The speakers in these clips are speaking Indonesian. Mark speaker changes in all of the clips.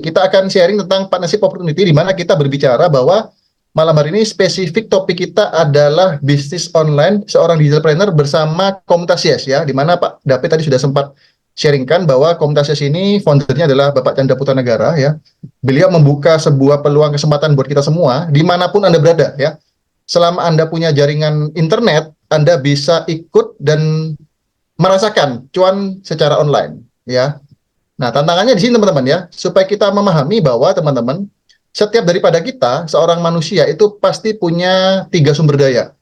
Speaker 1: kita akan sharing tentang partnership opportunity, di mana kita berbicara bahwa malam hari ini spesifik topik kita adalah bisnis online seorang digitalpreneur bersama Komunitas Yes ya, di mana Pak David tadi sudah sempat sharingkan bahwa Komunitas Yes ini foundernya adalah Bapak Chandra Putra Negara ya. Beliau membuka sebuah peluang kesempatan buat kita semua dimanapun Anda berada ya. Selama Anda punya jaringan internet, Anda bisa ikut dan merasakan cuan secara online ya. Nah, tantangannya di sini teman-teman ya, supaya kita memahami bahwa teman-teman, setiap daripada kita, seorang manusia itu pasti punya 3 sumber daya.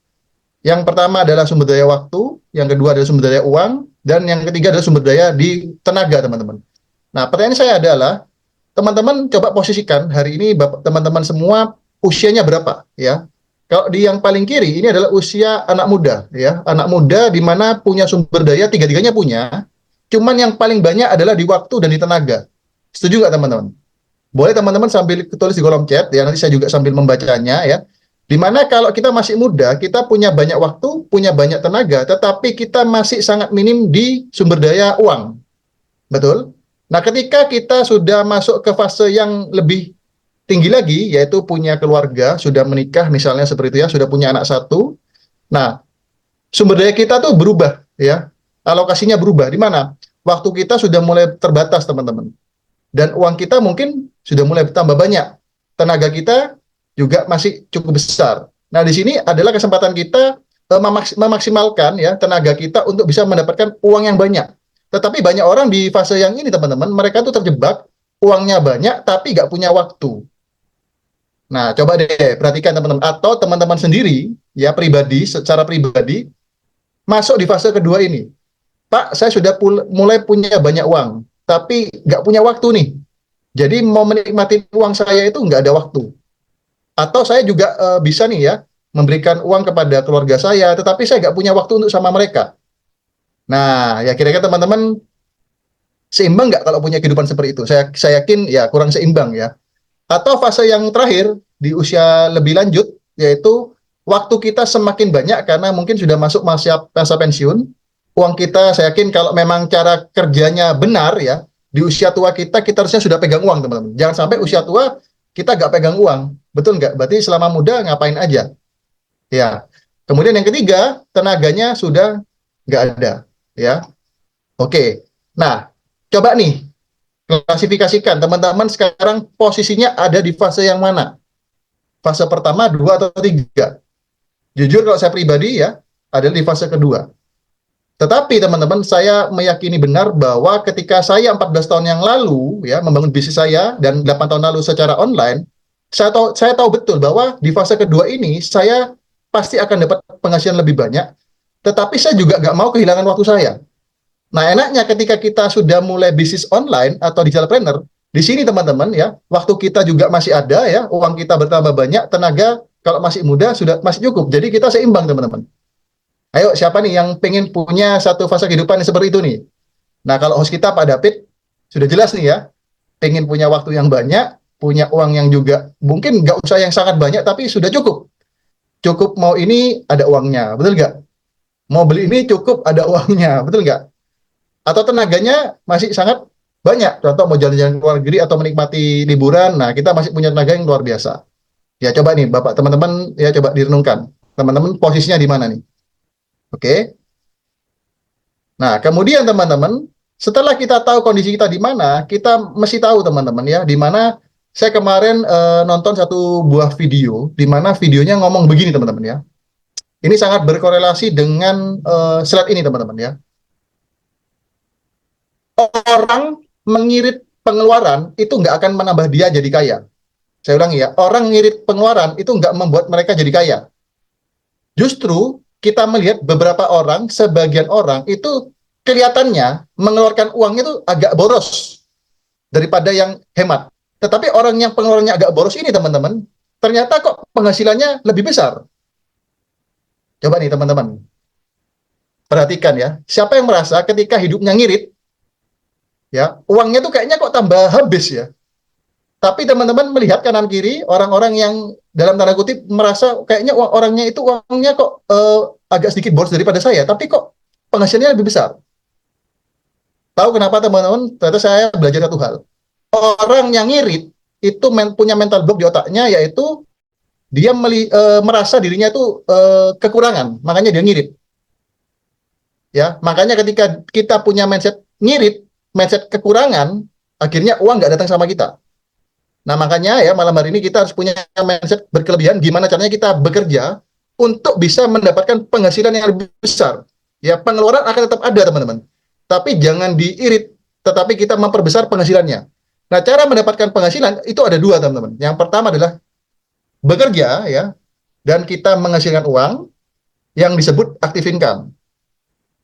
Speaker 1: Yang pertama adalah sumber daya waktu, yang kedua adalah sumber daya uang, dan yang ketiga adalah sumber daya di tenaga teman-teman. Nah, pertanyaan saya adalah, teman-teman coba posisikan hari ini teman-teman semua usianya berapa ya? Kalau di yang paling kiri ini adalah usia anak muda ya, anak muda di mana punya sumber daya tiga-tiganya punya. Cuman yang paling banyak adalah di waktu dan di tenaga. Setuju nggak teman-teman? Boleh teman-teman sambil tulis di kolom chat, ya nanti saya juga sambil membacanya ya. Dimana kalau kita masih muda, kita punya banyak waktu, punya banyak tenaga, tetapi kita masih sangat minim di sumber daya uang. Betul? Nah, ketika kita sudah masuk ke fase yang lebih tinggi lagi, yaitu punya keluarga, sudah menikah misalnya seperti itu ya, sudah punya anak satu. Nah, sumber daya kita tuh berubah ya. Alokasinya berubah. Di mana? Waktu kita sudah mulai terbatas, teman-teman. Dan uang kita mungkin sudah mulai bertambah banyak. Tenaga kita juga masih cukup besar. Nah, di sini adalah kesempatan kita memaksimalkan ya tenaga kita untuk bisa mendapatkan uang yang banyak. Tetapi banyak orang di fase yang ini, teman-teman, mereka tuh terjebak, uangnya banyak tapi nggak punya waktu. Nah, coba deh perhatikan teman-teman. Atau teman-teman sendiri, ya pribadi, secara pribadi, masuk di fase kedua ini. Pak, saya sudah mulai punya banyak uang, tapi nggak punya waktu nih. Jadi mau menikmati uang saya itu nggak ada waktu. Atau saya juga bisa nih ya, memberikan uang kepada keluarga saya, tetapi saya nggak punya waktu untuk sama mereka. Nah, ya kira-kira teman-teman seimbang nggak kalau punya kehidupan seperti itu? Saya yakin ya kurang seimbang ya. Atau fase yang terakhir, di usia lebih lanjut, yaitu waktu kita semakin banyak karena mungkin sudah masuk masa pensiun. Uang kita, saya yakin kalau memang cara kerjanya benar ya, di usia tua kita harusnya sudah pegang uang, teman-teman. Jangan sampai usia tua kita nggak pegang uang. Betul nggak? Berarti selama muda ngapain aja? Ya. Kemudian yang ketiga, tenaganya sudah nggak ada. Ya. Oke. Nah, coba nih, klasifikasikan teman-teman sekarang posisinya ada di fase yang mana? Fase pertama, dua, atau tiga? Jujur kalau saya pribadi ya, ada di fase kedua. Tetapi teman-teman, saya meyakini benar bahwa ketika saya 14 tahun yang lalu ya membangun bisnis saya dan 8 tahun lalu secara online, saya tahu betul bahwa di fase kedua ini saya pasti akan dapat penghasilan lebih banyak, tetapi saya juga nggak mau kehilangan waktu saya. Nah, enaknya ketika kita sudah mulai bisnis online atau digitalpreneur, di sini teman-teman ya, waktu kita juga masih ada ya, uang kita bertambah banyak, tenaga kalau masih muda sudah masih cukup. Jadi kita seimbang teman-teman. Ayo, siapa nih yang pengen punya satu fase kehidupan yang seperti itu nih? Nah, kalau host kita Pak David, sudah jelas nih ya, pengen punya waktu yang banyak, punya uang yang juga, mungkin nggak usah yang sangat banyak, tapi sudah cukup. Cukup mau ini, ada uangnya, betul nggak? Mau beli ini cukup, ada uangnya, betul nggak? Atau tenaganya masih sangat banyak, contoh mau jalan-jalan ke luar negeri atau menikmati liburan, nah kita masih punya tenaga yang luar biasa. Ya coba nih, Bapak, teman-teman, ya coba direnungkan. Teman-teman posisinya di mana nih? Oke. Nah, kemudian teman-teman, setelah kita tahu kondisi kita di mana, kita mesti tahu teman-teman ya, di mana saya kemarin nonton satu buah video, di mana videonya ngomong begini teman-teman ya. Ini sangat berkorelasi dengan slide ini teman-teman ya. Orang mengirit pengeluaran itu nggak akan menambah dia jadi kaya. Saya ulangi ya, orang ngirit pengeluaran itu nggak membuat mereka jadi kaya. Justru kita melihat beberapa orang, sebagian orang itu kelihatannya mengeluarkan uangnya itu agak boros daripada yang hemat. Tetapi orang yang pengeluarannya agak boros ini teman-teman, ternyata kok penghasilannya lebih besar. Coba nih teman-teman, perhatikan ya, siapa yang merasa ketika hidupnya ngirit, ya uangnya tuh kayaknya kok tambah habis ya. Tapi teman-teman melihat kanan kiri orang-orang yang dalam tanda kutip merasa kayaknya orangnya itu uangnya kok agak sedikit boros daripada saya, tapi kok penghasilannya lebih besar. Tahu kenapa teman-teman? Ternyata saya belajar satu hal. orang yang ngirit itu punya mental block di otaknya, yaitu dia merasa dirinya itu kekurangan, makanya dia ngirit. Ya, makanya ketika kita punya mindset ngirit, mindset kekurangan, akhirnya uang nggak datang sama kita. Nah, makanya ya malam hari ini kita harus punya mindset berkelebihan. Gimana caranya kita bekerja untuk bisa mendapatkan penghasilan yang lebih besar. Ya, pengeluaran akan tetap ada, teman-teman. Tapi jangan diirit, tetapi kita memperbesar penghasilannya. Nah, cara mendapatkan penghasilan itu ada dua, teman-teman. Yang pertama adalah bekerja, ya, dan kita menghasilkan uang yang disebut active income.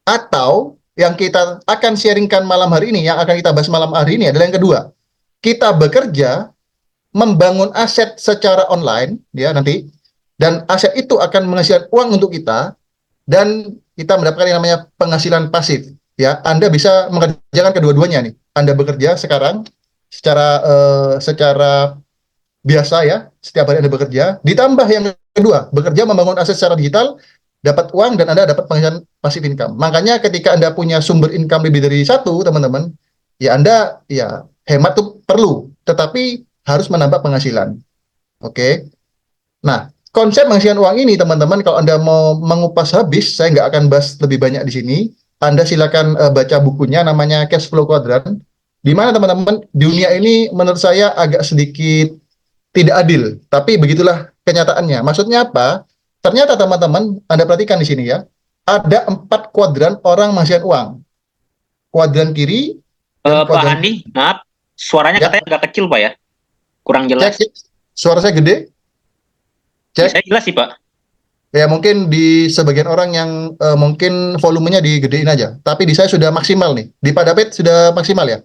Speaker 1: Atau yang kita akan sharingkan malam hari ini, yang akan kita bahas malam hari ini adalah yang kedua. Kita bekerja membangun aset secara online ya nanti, dan aset itu akan menghasilkan uang untuk kita, dan kita mendapatkan yang namanya penghasilan pasif ya. Anda bisa mengerjakan kedua-duanya nih. Anda bekerja sekarang secara biasa ya, setiap hari Anda bekerja, ditambah yang kedua, bekerja membangun aset secara digital, dapat uang dan Anda dapat penghasilan pasif income. Makanya ketika Anda punya sumber income lebih dari satu, teman-teman, ya Anda ya hemat tuh perlu, tetapi harus menambah penghasilan. Oke. Nah, konsep menghasilkan uang ini, teman-teman, kalau Anda mau mengupas habis, saya nggak akan bahas lebih banyak di sini. Anda silakan baca bukunya, namanya Cash Flow Quadrant. Di mana, teman-teman, dunia ini menurut saya agak sedikit tidak adil, tapi begitulah kenyataannya. Maksudnya apa? Ternyata, teman-teman, Anda perhatikan di sini ya, ada 4 kuadran orang menghasilkan uang. Kuadran kiri dan
Speaker 2: Pak
Speaker 1: kuadran
Speaker 2: Andi, maaf, suaranya
Speaker 1: ya.
Speaker 2: katanya agak kecil Pak ya, kurang jelas.
Speaker 1: Cek, suara saya gede?
Speaker 2: Bisa
Speaker 1: Cek.
Speaker 2: jelas sih Pak.
Speaker 1: Ya mungkin di sebagian orang yang mungkin volumenya digedein aja. Tapi di saya sudah maksimal nih. Di Pak David sudah maksimal ya?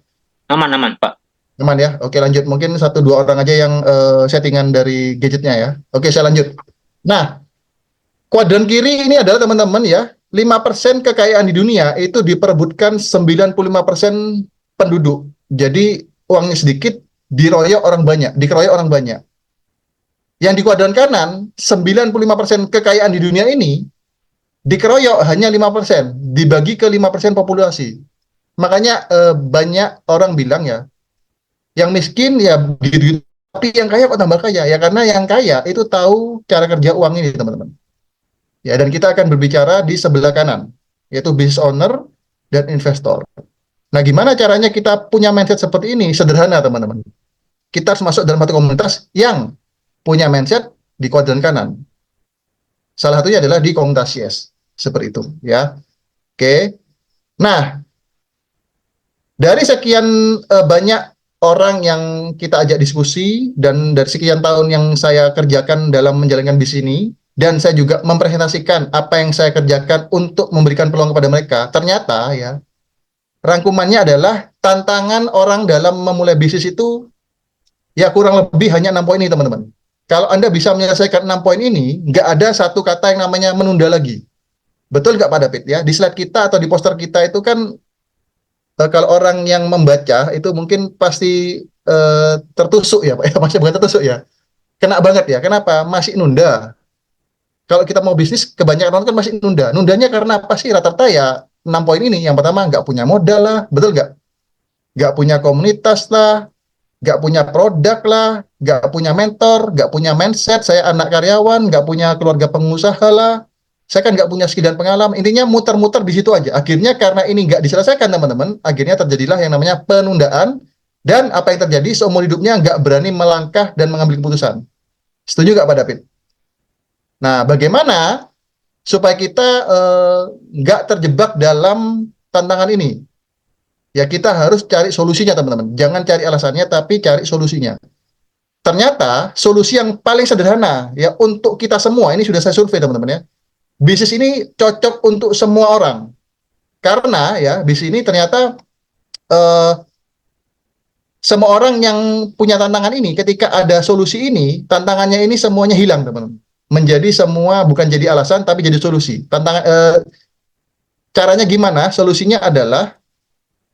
Speaker 2: Aman-aman Pak.
Speaker 1: Aman ya? Oke lanjut. Mungkin satu dua orang aja yang settingan dari gadgetnya ya. Oke saya lanjut. Nah, kuadran kiri ini adalah teman-teman ya, 5% kekayaan di dunia itu diperebutkan 95% penduduk. Jadi uangnya sedikit, diroyok orang banyak, dikeroyok orang banyak. Yang di kuadran kanan, 95% kekayaan di dunia ini dikeroyok hanya 5%, dibagi ke 5% populasi. Makanya banyak orang bilang ya, yang miskin ya gitu-gitu, tapi yang kaya kok tambah kaya. Ya karena yang kaya itu tahu cara kerja uang ini, teman-teman. Ya, dan kita akan berbicara di sebelah kanan, yaitu business owner dan investor. Nah, gimana caranya kita punya mindset seperti ini? Sederhana, teman-teman. Kita harus masuk dalam satu komunitas yang punya mindset di kuadran kanan. Salah satunya adalah di komunitas Yes. Seperti itu, ya. Oke. Nah, dari sekian banyak orang yang kita ajak diskusi, dan dari sekian tahun yang saya kerjakan dalam menjalankan bisnis ini, dan saya juga mempresentasikan apa yang saya kerjakan untuk memberikan peluang kepada mereka, ternyata ya, rangkumannya adalah tantangan orang dalam memulai bisnis itu ya kurang lebih hanya 6 poin ini, teman-teman. Kalau Anda bisa menyelesaikan 6 poin ini, nggak ada satu kata yang namanya menunda lagi. Betul nggak Pak David ya? Di slide kita atau di poster kita itu kan kalau orang yang membaca itu mungkin pasti tertusuk ya Pak ya, masih bukan tertusuk ya. Kena banget ya. Kenapa? Masih nunda. Kalau kita mau bisnis, kebanyakan orang kan masih nunda. Nundanya karena apa sih? Rata-rata ya 6 poin ini. Yang pertama, nggak punya modal lah. Betul nggak? Nggak punya komunitas lah. Nggak punya produk lah. Nggak punya mentor. Nggak punya mindset. Saya anak karyawan. Nggak punya keluarga pengusaha lah. Saya kan nggak punya skill dan pengalaman. Intinya muter-muter di situ aja. Akhirnya karena ini nggak diselesaikan, teman-teman, akhirnya terjadilah yang namanya penundaan. Dan apa yang terjadi? Seumur hidupnya nggak berani melangkah dan mengambil keputusan. Setuju nggak Pak David? Nah, bagaimana supaya kita nggak terjebak dalam tantangan ini? Ya kita harus cari solusinya, teman-teman. Jangan cari alasannya, tapi cari solusinya. Ternyata solusi yang paling sederhana ya untuk kita semua, ini sudah saya survei, teman-teman ya. Bisnis ini cocok untuk semua orang. Karena ya bisnis ini ternyata eh, semua orang yang punya tantangan ini, ketika ada solusi ini, tantangannya ini semuanya hilang, teman-teman. Menjadi semua bukan jadi alasan, tapi jadi solusi. Caranya gimana? Solusinya adalah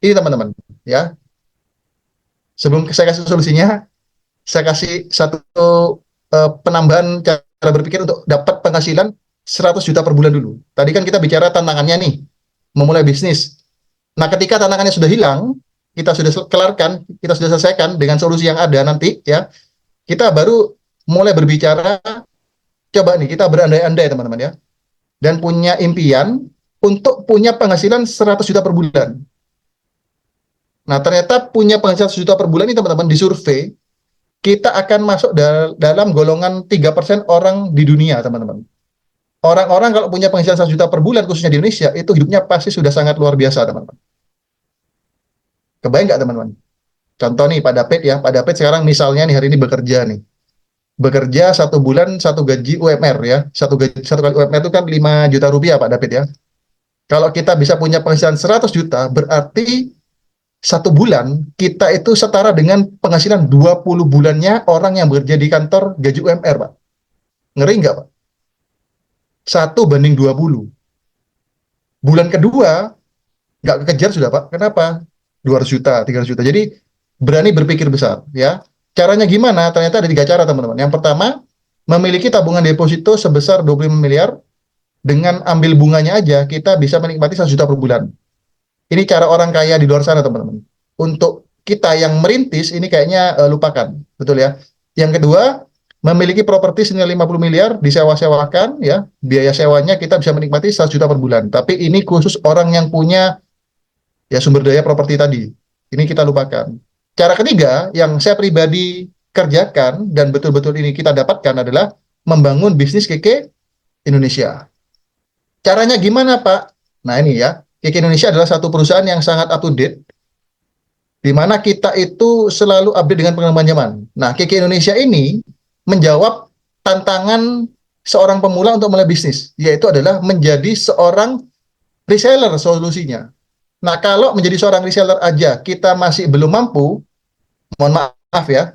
Speaker 1: ini, teman-teman. Ya, sebelum saya kasih solusinya, saya kasih satu penambahan cara berpikir untuk dapat penghasilan 100 juta per bulan dulu. Tadi kan kita bicara tantangannya nih, memulai bisnis. Nah, ketika tantangannya sudah hilang, kita sudah kelarkan, kita sudah selesaikan dengan solusi yang ada nanti ya, kita baru mulai berbicara, coba nih kita berandai-andai teman-teman ya, dan punya impian untuk punya penghasilan 100 juta per bulan. Nah, ternyata punya penghasilan 100 juta per bulan ini teman-teman di survei, kita akan masuk dalam golongan 3% orang di dunia, teman-teman. Orang-orang kalau punya penghasilan 100 juta per bulan, khususnya di Indonesia, itu hidupnya pasti sudah sangat luar biasa, teman-teman. Kebayang nggak, teman-teman? Contoh nih, Pak David ya. Pak David sekarang misalnya nih, hari ini bekerja nih. Bekerja 1 bulan, 1 gaji UMR ya. Satu kali UMR itu kan 5 juta rupiah, Pak David ya. Kalau kita bisa punya penghasilan 100 juta, berarti 1 bulan kita itu setara dengan penghasilan 20 bulannya orang yang bekerja di kantor gaji UMR, Pak. Ngeri nggak, Pak? 1 banding 20. Bulan kedua, nggak kekejar sudah, Pak. Kenapa? 200 juta, 300 juta. Jadi, berani berpikir besar, ya. Caranya gimana? Ternyata ada 3 cara, teman-teman. Yang pertama, memiliki tabungan deposito sebesar 25 miliar, dengan ambil bunganya aja, kita bisa menikmati 1 juta per bulan. Ini cara orang kaya di luar sana, teman-teman. Untuk kita yang merintis, ini kayaknya lupakan. Betul ya? Yang kedua, memiliki properti senilai 50 miliar, disewa-sewakan, ya. Biaya sewanya kita bisa menikmati 100 juta per bulan. Tapi ini khusus orang yang punya ya sumber daya properti tadi. Ini kita lupakan. Cara ketiga, yang saya pribadi kerjakan, dan betul-betul ini kita dapatkan adalah membangun bisnis KK Indonesia. Caranya gimana, Pak? Nah, ini ya. KK Indonesia adalah satu perusahaan yang sangat up to date, di mana kita itu selalu update dengan pengembangan zaman. Nah, KK Indonesia ini menjawab tantangan seorang pemula untuk mulai bisnis, yaitu adalah menjadi seorang reseller solusinya. Nah, kalau menjadi seorang reseller aja kita masih belum mampu, mohon maaf ya,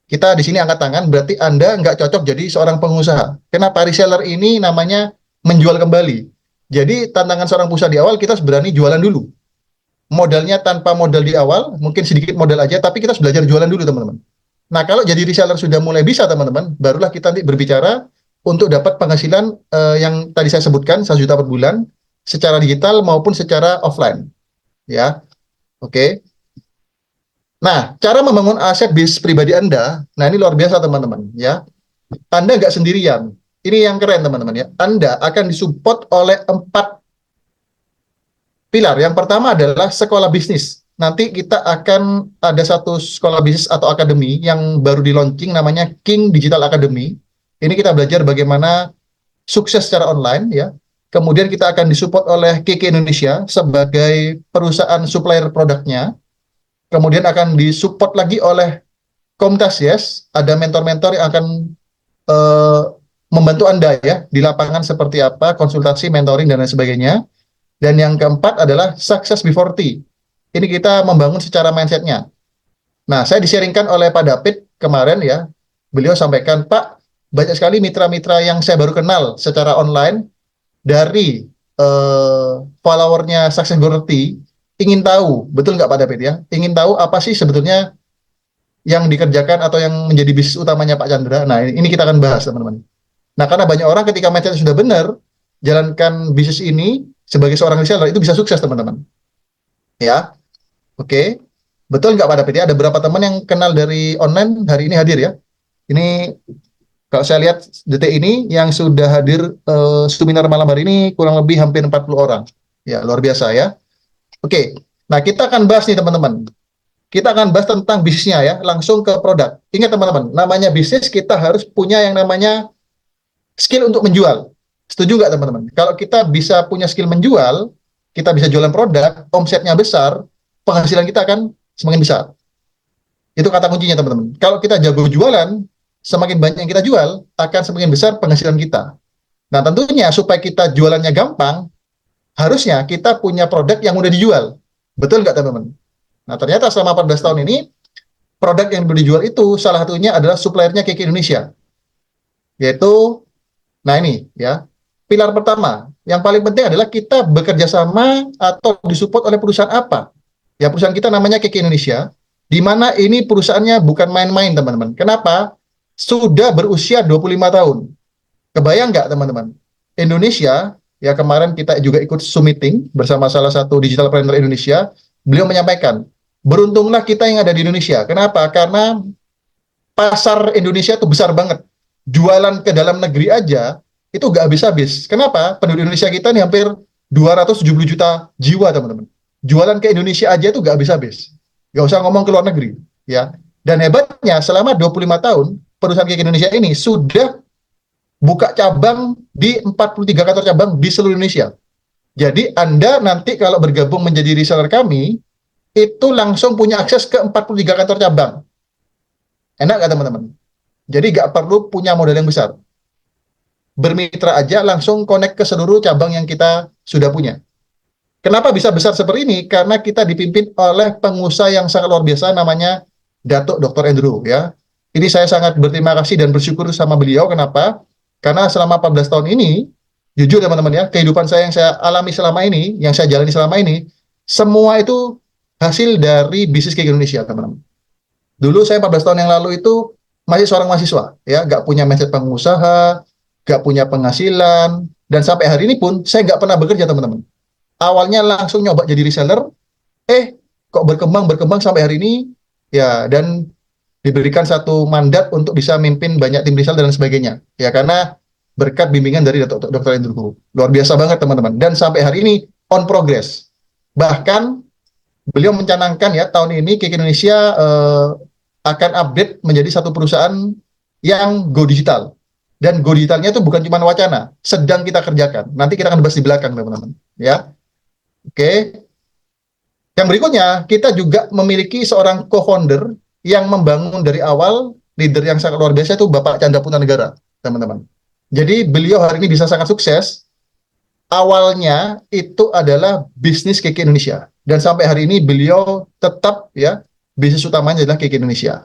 Speaker 1: kita di sini angkat tangan, berarti Anda nggak cocok jadi seorang pengusaha. Kenapa? Reseller ini namanya menjual kembali. Jadi tantangan seorang pengusaha di awal, kita berani jualan dulu. Modalnya tanpa modal di awal, mungkin sedikit modal aja, tapi kita harus belajar jualan dulu, teman-teman. Nah, kalau jadi reseller sudah mulai bisa, teman-teman, barulah kita nanti berbicara untuk dapat penghasilan yang tadi saya sebutkan, 1 juta per bulan, secara digital maupun secara offline. Ya, oke. Nah, cara membangun aset bisnis pribadi Anda, nah ini luar biasa, teman-teman. Ya, Anda nggak sendirian. Ini yang keren, teman-teman ya. Anda akan disupport oleh 4 pilar. Yang pertama adalah sekolah bisnis. Nanti kita akan ada satu sekolah bisnis atau akademi yang baru di launching, namanya King Digital Academy. Ini kita belajar bagaimana sukses secara online ya. Kemudian kita akan disupport oleh KK Indonesia sebagai perusahaan supplier produknya. Kemudian akan disupport lagi oleh Komunitas Yes, ada mentor-mentor yang akan membantu Anda ya di lapangan seperti apa, konsultasi, mentoring, dan lain sebagainya. Dan yang keempat adalah Success Before Tea. Ini kita membangun secara mindset-nya. Nah, saya di-sharingkan oleh Pak David kemarin ya, beliau sampaikan, Pak, banyak sekali mitra-mitra yang saya baru kenal secara online, dari followernya Success Before Tea, ingin tahu, betul nggak Pak David ya, ingin tahu apa sih sebetulnya yang dikerjakan atau yang menjadi bisnis utamanya Pak Chandra. Nah, ini kita akan bahas, teman-teman. Nah, karena banyak orang ketika mindset sudah benar, jalankan bisnis ini sebagai seorang reseller, itu bisa sukses, teman-teman. Ya, oke. Betul nggak Pak David ya? Ada berapa teman yang kenal dari online hari ini hadir ya? Ini, kalau saya lihat detik ini, yang sudah hadir seminar malam hari ini, kurang lebih hampir 40 orang. Ya, luar biasa ya. Oke, nah kita akan bahas nih, teman-teman. Kita akan bahas tentang bisnisnya ya, langsung ke produk. Ingat, teman-teman, namanya bisnis, kita harus punya yang namanya skill untuk menjual. Setuju nggak, teman-teman? Kalau kita bisa punya skill menjual, kita bisa jualan produk, omsetnya besar, penghasilan kita akan semakin besar. Itu kata kuncinya, teman-teman. Kalau kita jago jualan, semakin banyak yang kita jual, akan semakin besar penghasilan kita. Nah, tentunya supaya kita jualannya gampang, harusnya kita punya produk yang mudah dijual. Betul nggak, teman-teman? Nah, ternyata selama 14 tahun ini, produk yang mudah dijual itu salah satunya adalah suppliernya KK Indonesia. Yaitu, nah ini ya, pilar pertama, yang paling penting adalah kita bekerja sama atau disupport oleh perusahaan apa. Ya, perusahaan kita namanya KK Indonesia, di mana ini perusahaannya bukan main-main, teman-teman. Kenapa? Sudah berusia 25 tahun. Kebayang nggak, teman-teman? Indonesia, ya kemarin kita juga ikut Zoom meeting bersama salah satu digital planner Indonesia, beliau menyampaikan, Beruntunglah kita yang ada di Indonesia. Kenapa? Karena pasar Indonesia itu besar banget. Jualan ke dalam negeri aja itu nggak habis-habis. Kenapa? Penduduk Indonesia kita ini hampir 270 juta jiwa, teman-teman. Jualan ke Indonesia aja itu nggak habis-habis. Nggak usah ngomong ke luar negeri, ya. Dan hebatnya, selama 25 tahun, perusahaan Cake Indonesia ini sudah buka cabang di 43 kantor cabang di seluruh Indonesia. Jadi Anda nanti kalau bergabung menjadi reseller kami, itu langsung punya akses ke 43 kantor cabang. Enak nggak, teman-teman? Jadi nggak perlu punya modal yang besar. Bermitra aja langsung connect ke seluruh cabang yang kita sudah punya. Kenapa bisa besar seperti ini? Karena kita dipimpin oleh pengusaha yang sangat luar biasa, namanya Datuk Dr. Andrew, ya. Ini saya sangat berterima kasih dan bersyukur sama beliau. Kenapa? Karena selama 14 tahun ini, jujur teman-teman ya, kehidupan saya yang saya alami selama ini, yang saya jalani selama ini, semua itu hasil dari bisnis Cake Indonesia, teman-teman. Dulu saya 14 tahun yang lalu itu masih seorang mahasiswa, ya, nggak punya mindset pengusaha, nggak punya penghasilan, dan sampai hari ini pun saya nggak pernah bekerja, teman-teman. Awalnya langsung nyoba jadi reseller, kok berkembang sampai hari ini, ya, dan diberikan satu mandat untuk bisa mimpin banyak tim reseller dan sebagainya, ya, karena berkat bimbingan dari Dr. Andrew. Luar biasa banget, teman-teman. Dan sampai hari ini on progress. Bahkan beliau mencanangkan ya tahun ini Cake Indonesia akan update menjadi satu perusahaan yang go digital. Dan go digitalnya itu bukan cuma wacana, sedang kita kerjakan. Nanti kita akan bahas di belakang, teman-teman. Ya, oke. Yang berikutnya, kita juga memiliki seorang co-founder yang membangun dari awal, leader yang sangat luar biasa itu Bapak Chandra Putranegara, teman-teman. Jadi beliau hari ini bisa sangat sukses. Awalnya itu adalah bisnis Cake Indonesia. Dan sampai hari ini beliau tetap ya bisnis utamanya adalah Cake Indonesia.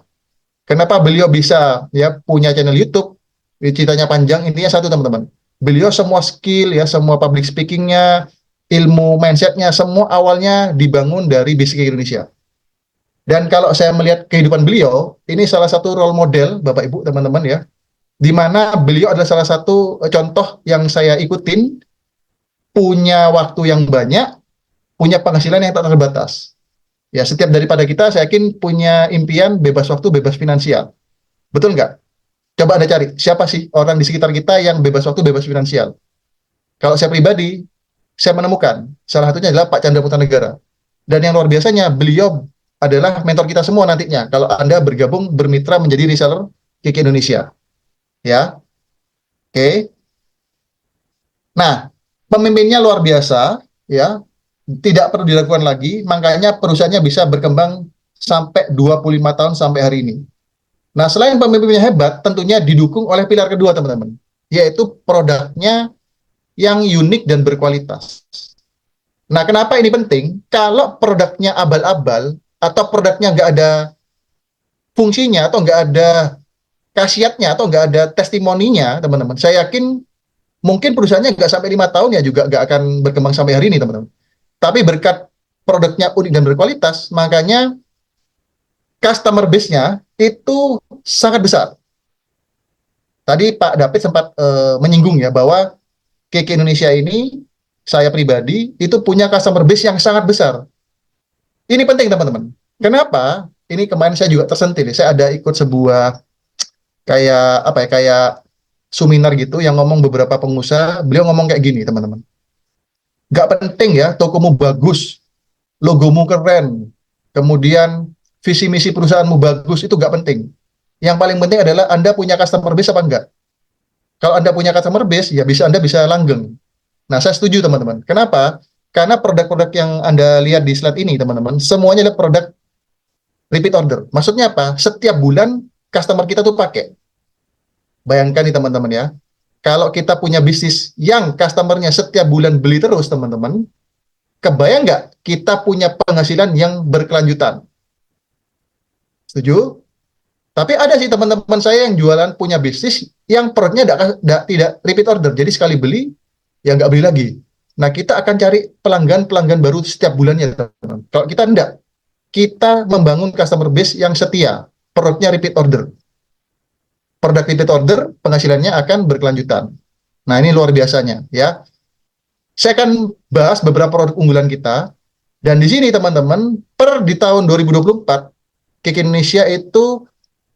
Speaker 1: Kenapa beliau bisa ya punya channel YouTube? Ceritanya panjang, intinya satu, teman-teman. Beliau semua skill ya, semua public speakingnya, ilmu mindsetnya, semua awalnya dibangun dari bisnis Cake Indonesia. Dan kalau saya melihat kehidupan beliau, ini salah satu role model, Bapak Ibu, teman-teman ya, di mana beliau adalah salah satu contoh yang saya ikutin, punya waktu yang banyak, punya penghasilan yang tak terbatas. Ya, setiap daripada kita, saya yakin punya impian bebas waktu, bebas finansial. Betul nggak? Coba Anda cari, siapa sih orang di sekitar kita yang bebas waktu, bebas finansial? Kalau saya pribadi, saya menemukan, salah satunya adalah Pak Chandra Putranegara. Dan yang luar biasanya, beliau adalah mentor kita semua nantinya, kalau Anda bergabung, bermitra menjadi reseller Cake Indonesia. Ya, oke. Nah, pemimpinnya luar biasa, ya, tidak perlu dilakukan lagi, makanya perusahaannya bisa berkembang sampai 25 tahun sampai hari ini. Nah, selain pemimpinnya hebat, tentunya didukung oleh pilar kedua, teman-teman, yaitu produknya yang unik dan berkualitas. Nah, kenapa ini penting? Kalau produknya abal-abal, atau produknya nggak ada fungsinya, atau nggak ada khasiatnya, atau nggak ada testimoninya, teman-teman, saya yakin mungkin perusahaannya nggak sampai 5 tahun ya juga nggak akan berkembang sampai hari ini, teman-teman. Tapi berkat produknya unik dan berkualitas, makanya customer base-nya itu sangat besar. Tadi Pak David sempat menyinggung ya bahwa Cake Indonesia ini, saya pribadi, itu punya customer base yang sangat besar. Ini penting, teman-teman. Kenapa? Ini kemarin saya juga tersentil. Saya ada ikut sebuah kayak apa ya, kayak seminar gitu yang ngomong beberapa pengusaha. Beliau ngomong kayak gini, teman-teman. Nggak penting ya, tokomu bagus, logomu keren, kemudian visi misi perusahaanmu bagus, itu nggak penting. Yang paling penting adalah Anda punya customer base apa enggak. Kalau Anda punya customer base, ya Anda bisa langgeng. Nah, saya setuju, teman-teman. Kenapa? Karena produk-produk yang Anda lihat di slide ini, teman-teman, semuanya adalah produk repeat order. Maksudnya apa? Setiap bulan customer kita tuh pakai. Bayangkan nih, teman-teman ya. Kalau kita punya bisnis yang customernya setiap bulan beli terus, teman-teman, kebayang nggak kita punya penghasilan yang berkelanjutan? Setuju? Tapi ada sih teman-teman saya yang jualan punya bisnis yang produknya tidak repeat order. Jadi sekali beli, ya nggak beli lagi. Nah, kita akan cari pelanggan-pelanggan baru setiap bulannya, teman-teman. Kalau kita enggak, kita membangun customer base yang setia, produknya repeat order. Produk repeat order, penghasilannya akan berkelanjutan. Nah, ini luar biasanya, ya. Saya akan bahas beberapa produk unggulan kita, Dan di sini teman-teman, di tahun 2024, KIK Indonesia itu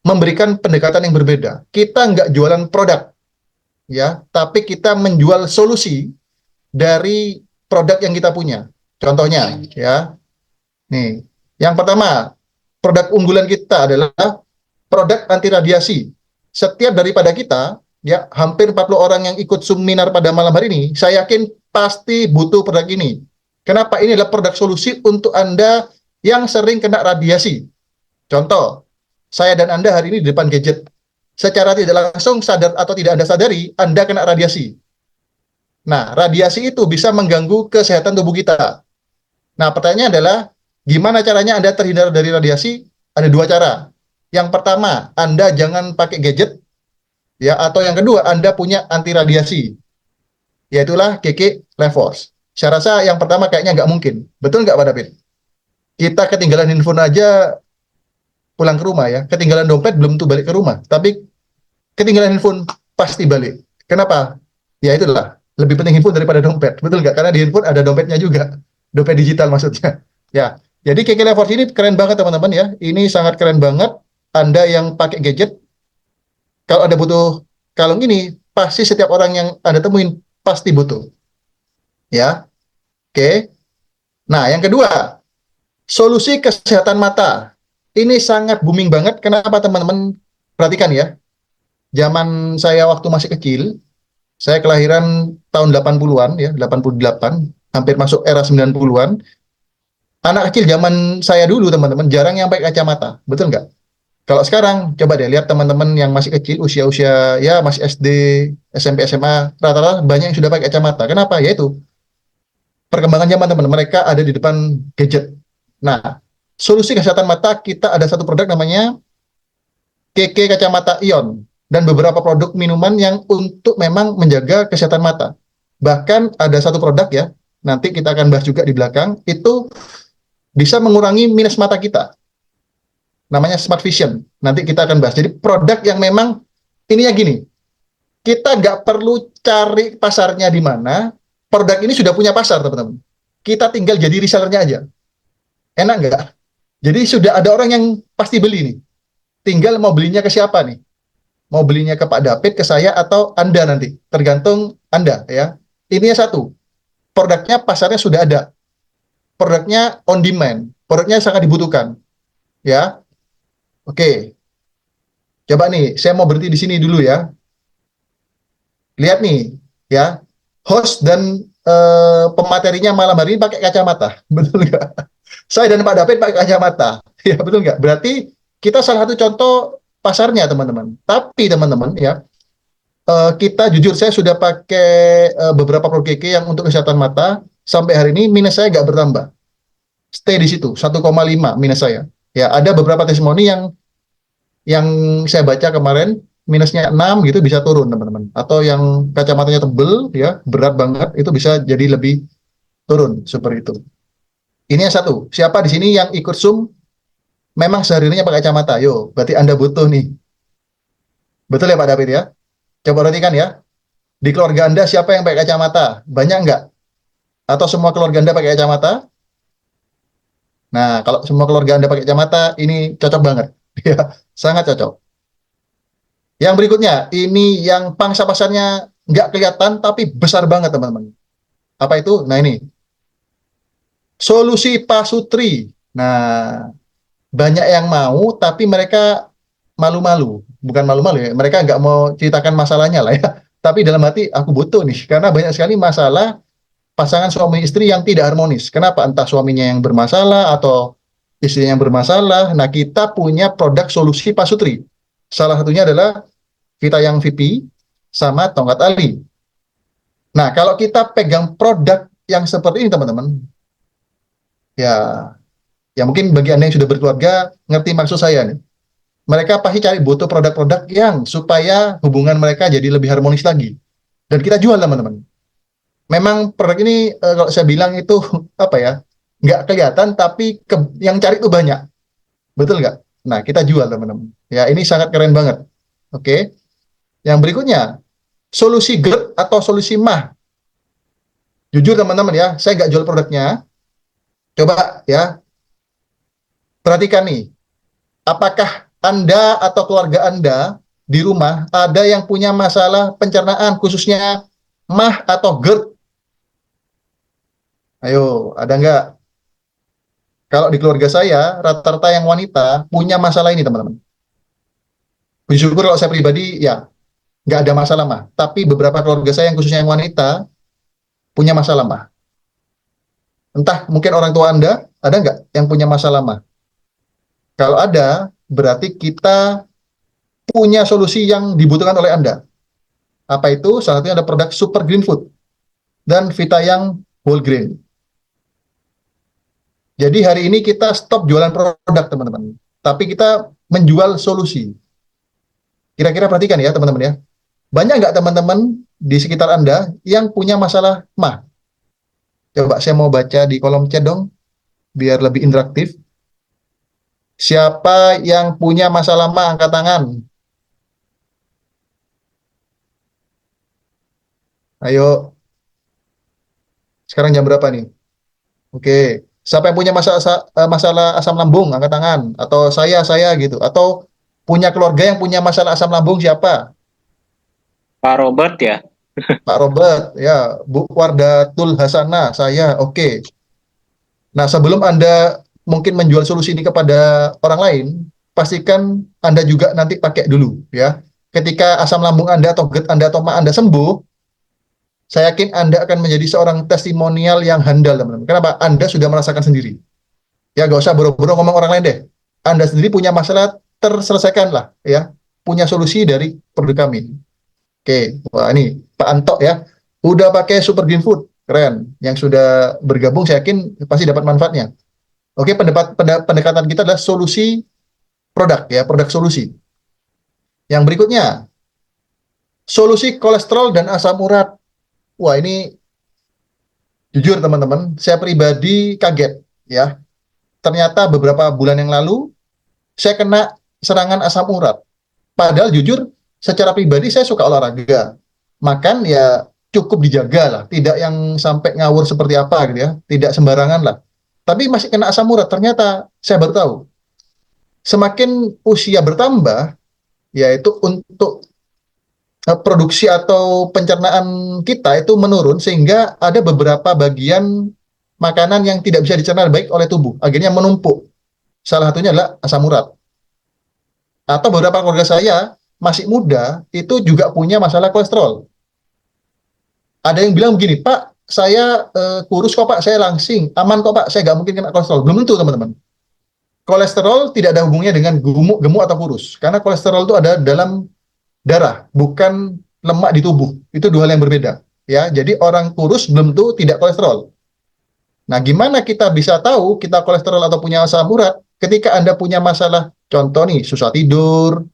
Speaker 1: memberikan pendekatan yang berbeda. Kita nggak jualan produk, ya, tapi kita menjual solusi dari produk yang kita punya. Contohnya, ya, nih, yang pertama, produk unggulan kita adalah produk anti radiasi. Setiap daripada kita, ya, hampir 40 orang yang ikut seminar pada malam hari ini, saya yakin pasti butuh produk ini. Kenapa? Ini adalah produk solusi untuk Anda yang sering kena radiasi. Contoh, saya dan Anda hari ini di depan gadget. Secara tidak langsung sadar atau tidak Anda sadari, Anda kena radiasi. Nah, radiasi itu bisa mengganggu kesehatan tubuh kita. Nah, pertanyaannya adalah, gimana caranya Anda terhindar dari radiasi? Ada dua cara. Yang pertama, Anda jangan pakai gadget, ya, atau yang kedua, Anda punya anti radiasi, yaitulah KK LeForce. Saya rasa yang pertama kayaknya nggak mungkin. Betul nggak Pak David? Kita ketinggalan handphone aja pulang ke rumah, ya. Ketinggalan dompet belum tuh balik ke rumah. Tapi ketinggalan handphone pasti balik. Kenapa? Ya itulah. Lebih penting handphone daripada dompet. Betul nggak? Karena di handphone ada dompetnya juga. Dompet digital maksudnya. Ya. Jadi KK LeForce ini keren banget teman-teman ya. Ini sangat keren banget. Anda yang pakai gadget, kalau Anda butuh kalung ini, pasti setiap orang yang Anda temuin pasti butuh. Ya. Oke. Nah, yang kedua, solusi kesehatan mata. Ini sangat booming banget. Kenapa teman-teman? Perhatikan ya. Zaman saya waktu masih kecil, saya kelahiran tahun 80-an ya, 88, hampir masuk era 90-an. Anak kecil zaman saya dulu teman-teman jarang yang pakai kacamata. Betul nggak? Kalau sekarang coba deh lihat teman-teman yang masih kecil, usia-usia ya masih SD, SMP, SMA, rata-rata banyak yang sudah pakai kacamata. Kenapa? Yaitu perkembangan zaman teman-teman, mereka ada di depan gadget. Nah, solusi kesehatan mata kita ada satu produk namanya KK Kacamata Ion dan beberapa produk minuman yang untuk memang menjaga kesehatan mata. Bahkan ada satu produk ya, nanti kita akan bahas juga di belakang, itu bisa mengurangi minus mata kita. Namanya Smart Vision. Nanti kita akan bahas. Jadi produk yang memang ininya gini, kita nggak perlu cari pasarnya di mana, produk ini sudah punya pasar teman-teman. Kita tinggal jadi resellernya aja. Enak nggak? Jadi sudah ada orang yang pasti beli nih. Tinggal mau belinya ke siapa nih? Mau belinya ke Pak David, ke saya, atau Anda nanti. Tergantung Anda ya. Ini satu. Produknya pasarnya sudah ada. Produknya on demand. Produknya sangat dibutuhkan. Ya. Oke. Coba nih, saya mau berhenti di sini dulu ya. Lihat nih, ya. Host dan pematerinya malam hari ini pakai kacamata. Betul nggak? Saya dan Pak David pakai kacamata. Ya, betul nggak? Berarti kita salah satu contoh pasarnya, teman-teman. Tapi, teman-teman, ya, kita jujur, saya sudah pakai beberapa produk KK yang untuk kesehatan mata. Sampai hari ini, minus saya nggak bertambah. Stay di situ, 1,5 minus saya. Ya, ada beberapa testimoni yang saya baca kemarin, minusnya 6 gitu bisa turun, teman-teman. Atau yang kacamatanya tebel, ya, berat banget, itu bisa jadi lebih turun, seperti itu. Ini yang satu. Siapa di sini yang ikut Zoom memang sehari-harinya pakai kacamata? Yo, berarti Anda butuh nih. Betul ya Pak David ya? Coba perhatikan ya. Di keluarga Anda siapa yang pakai kacamata? Banyak nggak? Atau semua keluarga Anda pakai kacamata? Nah, kalau semua keluarga Anda pakai kacamata, ini cocok banget. Ya, sangat cocok. Yang berikutnya, ini yang pangsa pasarnya nggak kelihatan, tapi besar banget teman-teman. Apa itu? Nah ini, solusi pasutri. Nah, banyak yang mau, tapi mereka malu-malu. Bukan malu-malu ya, mereka nggak mau ceritakan masalahnya lah ya. Tapi dalam hati, aku butuh nih, karena banyak sekali masalah pasangan suami istri yang tidak harmonis. Kenapa? Entah suaminya yang bermasalah, atau istrinya yang bermasalah. Nah, kita punya produk solusi pasutri. Salah satunya adalah kita yang VP, sama tongkat ali. Nah, kalau kita pegang produk yang seperti ini, teman-teman, ya, ya mungkin bagi Anda yang sudah berkeluarga, ngerti maksud saya nih. Mereka pasti cari butuh produk-produk yang supaya hubungan mereka jadi lebih harmonis lagi. Dan kita jual, teman-teman. Memang produk ini, kalau saya bilang itu, apa ya, nggak kelihatan, tapi yang cari itu banyak. Betul nggak? Nah, kita jual, teman-teman. Ya, ini sangat keren banget. Oke. Yang berikutnya, solusi GERD atau solusi MAH. Jujur, teman-teman ya, saya nggak jual produknya. Coba ya, perhatikan nih, apakah Anda atau keluarga Anda di rumah ada yang punya masalah pencernaan, khususnya MAH atau GERD? Ayo, ada nggak? Kalau di keluarga saya, rata-rata yang wanita punya masalah ini, teman-teman. Puji syukur kalau saya pribadi, ya, nggak ada masalah mah. Tapi beberapa keluarga saya yang khususnya yang wanita punya masalah mah. Entah mungkin orang tua Anda ada nggak yang punya masalah mah? Kalau ada, berarti kita punya solusi yang dibutuhkan oleh Anda. Apa itu? Salah satunya ada produk Super Green Food dan Vitayang Whole Grain. Jadi hari ini kita stop jualan produk, teman-teman. Tapi kita menjual solusi. Kira-kira perhatikan ya, teman-teman ya. Banyak nggak teman-teman di sekitar Anda yang punya masalah mah? Coba saya mau baca di kolom chat dong, biar lebih interaktif. Siapa yang punya masalah mah, angkat tangan. Ayo, sekarang jam berapa nih? Oke. Siapa yang punya masalah asam lambung, angkat tangan. Atau saya gitu. Atau punya keluarga yang punya masalah asam lambung, siapa?
Speaker 2: Pak Robert ya.
Speaker 1: Pak Robert, ya. Bu Wardatul Hasanah, saya. Oke. Nah, sebelum Anda mungkin menjual solusi ini kepada orang lain, pastikan Anda juga nanti pakai dulu, ya. Ketika asam lambung Anda atau GERD Anda atau MA Anda sembuh, saya yakin Anda akan menjadi seorang testimonial yang handal, teman-teman. Kenapa? Anda sudah merasakan sendiri. Ya, gak usah boro-boro ngomong orang lain deh. Anda sendiri punya masalah, terselesaikan lah, ya. Punya solusi dari produk kami. Oke, wah ini Pak Anto ya, udah pakai Super Green Food, keren. Yang sudah bergabung, saya yakin pasti dapat manfaatnya. Oke, pendekatan kita adalah solusi produk ya, produk solusi. Yang berikutnya, solusi kolesterol dan asam urat. Wah, ini jujur teman-teman, saya pribadi kaget ya. Ternyata beberapa bulan yang lalu saya kena serangan asam urat. Padahal jujur secara pribadi saya suka olahraga. Makan ya cukup dijaga lah, tidak yang sampai ngawur seperti apa gitu ya, tidak sembarangan lah. Tapi masih kena asam urat. Ternyata saya baru tahu. Semakin usia bertambah, yaitu untuk produksi atau pencernaan kita itu menurun sehingga ada beberapa bagian makanan yang tidak bisa dicerna baik oleh tubuh, akhirnya menumpuk. Salah satunya adalah asam urat. Atau beberapa keluarga saya masih muda itu juga punya masalah kolesterol. Ada yang bilang begini, Pak, saya kurus kok Pak, saya langsing, aman kok Pak, saya nggak mungkin kena kolesterol. Belum tentu teman-teman. Kolesterol tidak ada hubungannya dengan gemuk atau kurus, karena kolesterol itu ada dalam darah, bukan lemak di tubuh. Itu dua hal yang berbeda. Ya, jadi orang kurus belum tentu tidak kolesterol. Nah, gimana kita bisa tahu kita kolesterol atau punya asam urat? Ketika Anda punya masalah, contoh nih, susah tidur,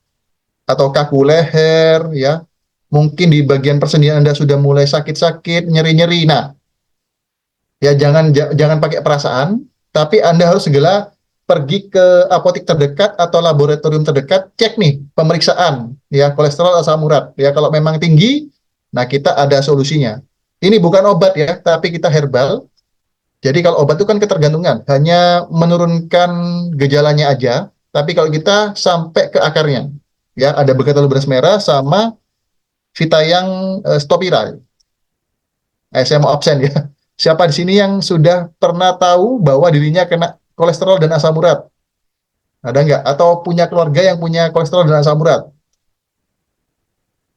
Speaker 1: atau kaku leher, ya, mungkin di bagian persendian Anda sudah mulai sakit-sakit, nyeri-nyeri. Nah, ya jangan pakai perasaan, tapi Anda harus segera pergi ke apotek terdekat atau laboratorium terdekat, cek nih pemeriksaan ya kolesterol asam urat. Ya kalau memang tinggi, nah kita ada solusinya. Ini bukan obat ya, tapi kita herbal. Jadi kalau obat itu kan ketergantungan, hanya menurunkan gejalanya aja, tapi kalau kita sampai ke akarnya. Ya, ada berkata beras merah sama Vitayang Stopira. Saya mau absen ya. Siapa di sini yang sudah pernah tahu bahwa dirinya kena kolesterol dan asam urat? Ada nggak? Atau punya keluarga yang punya kolesterol dan asam urat?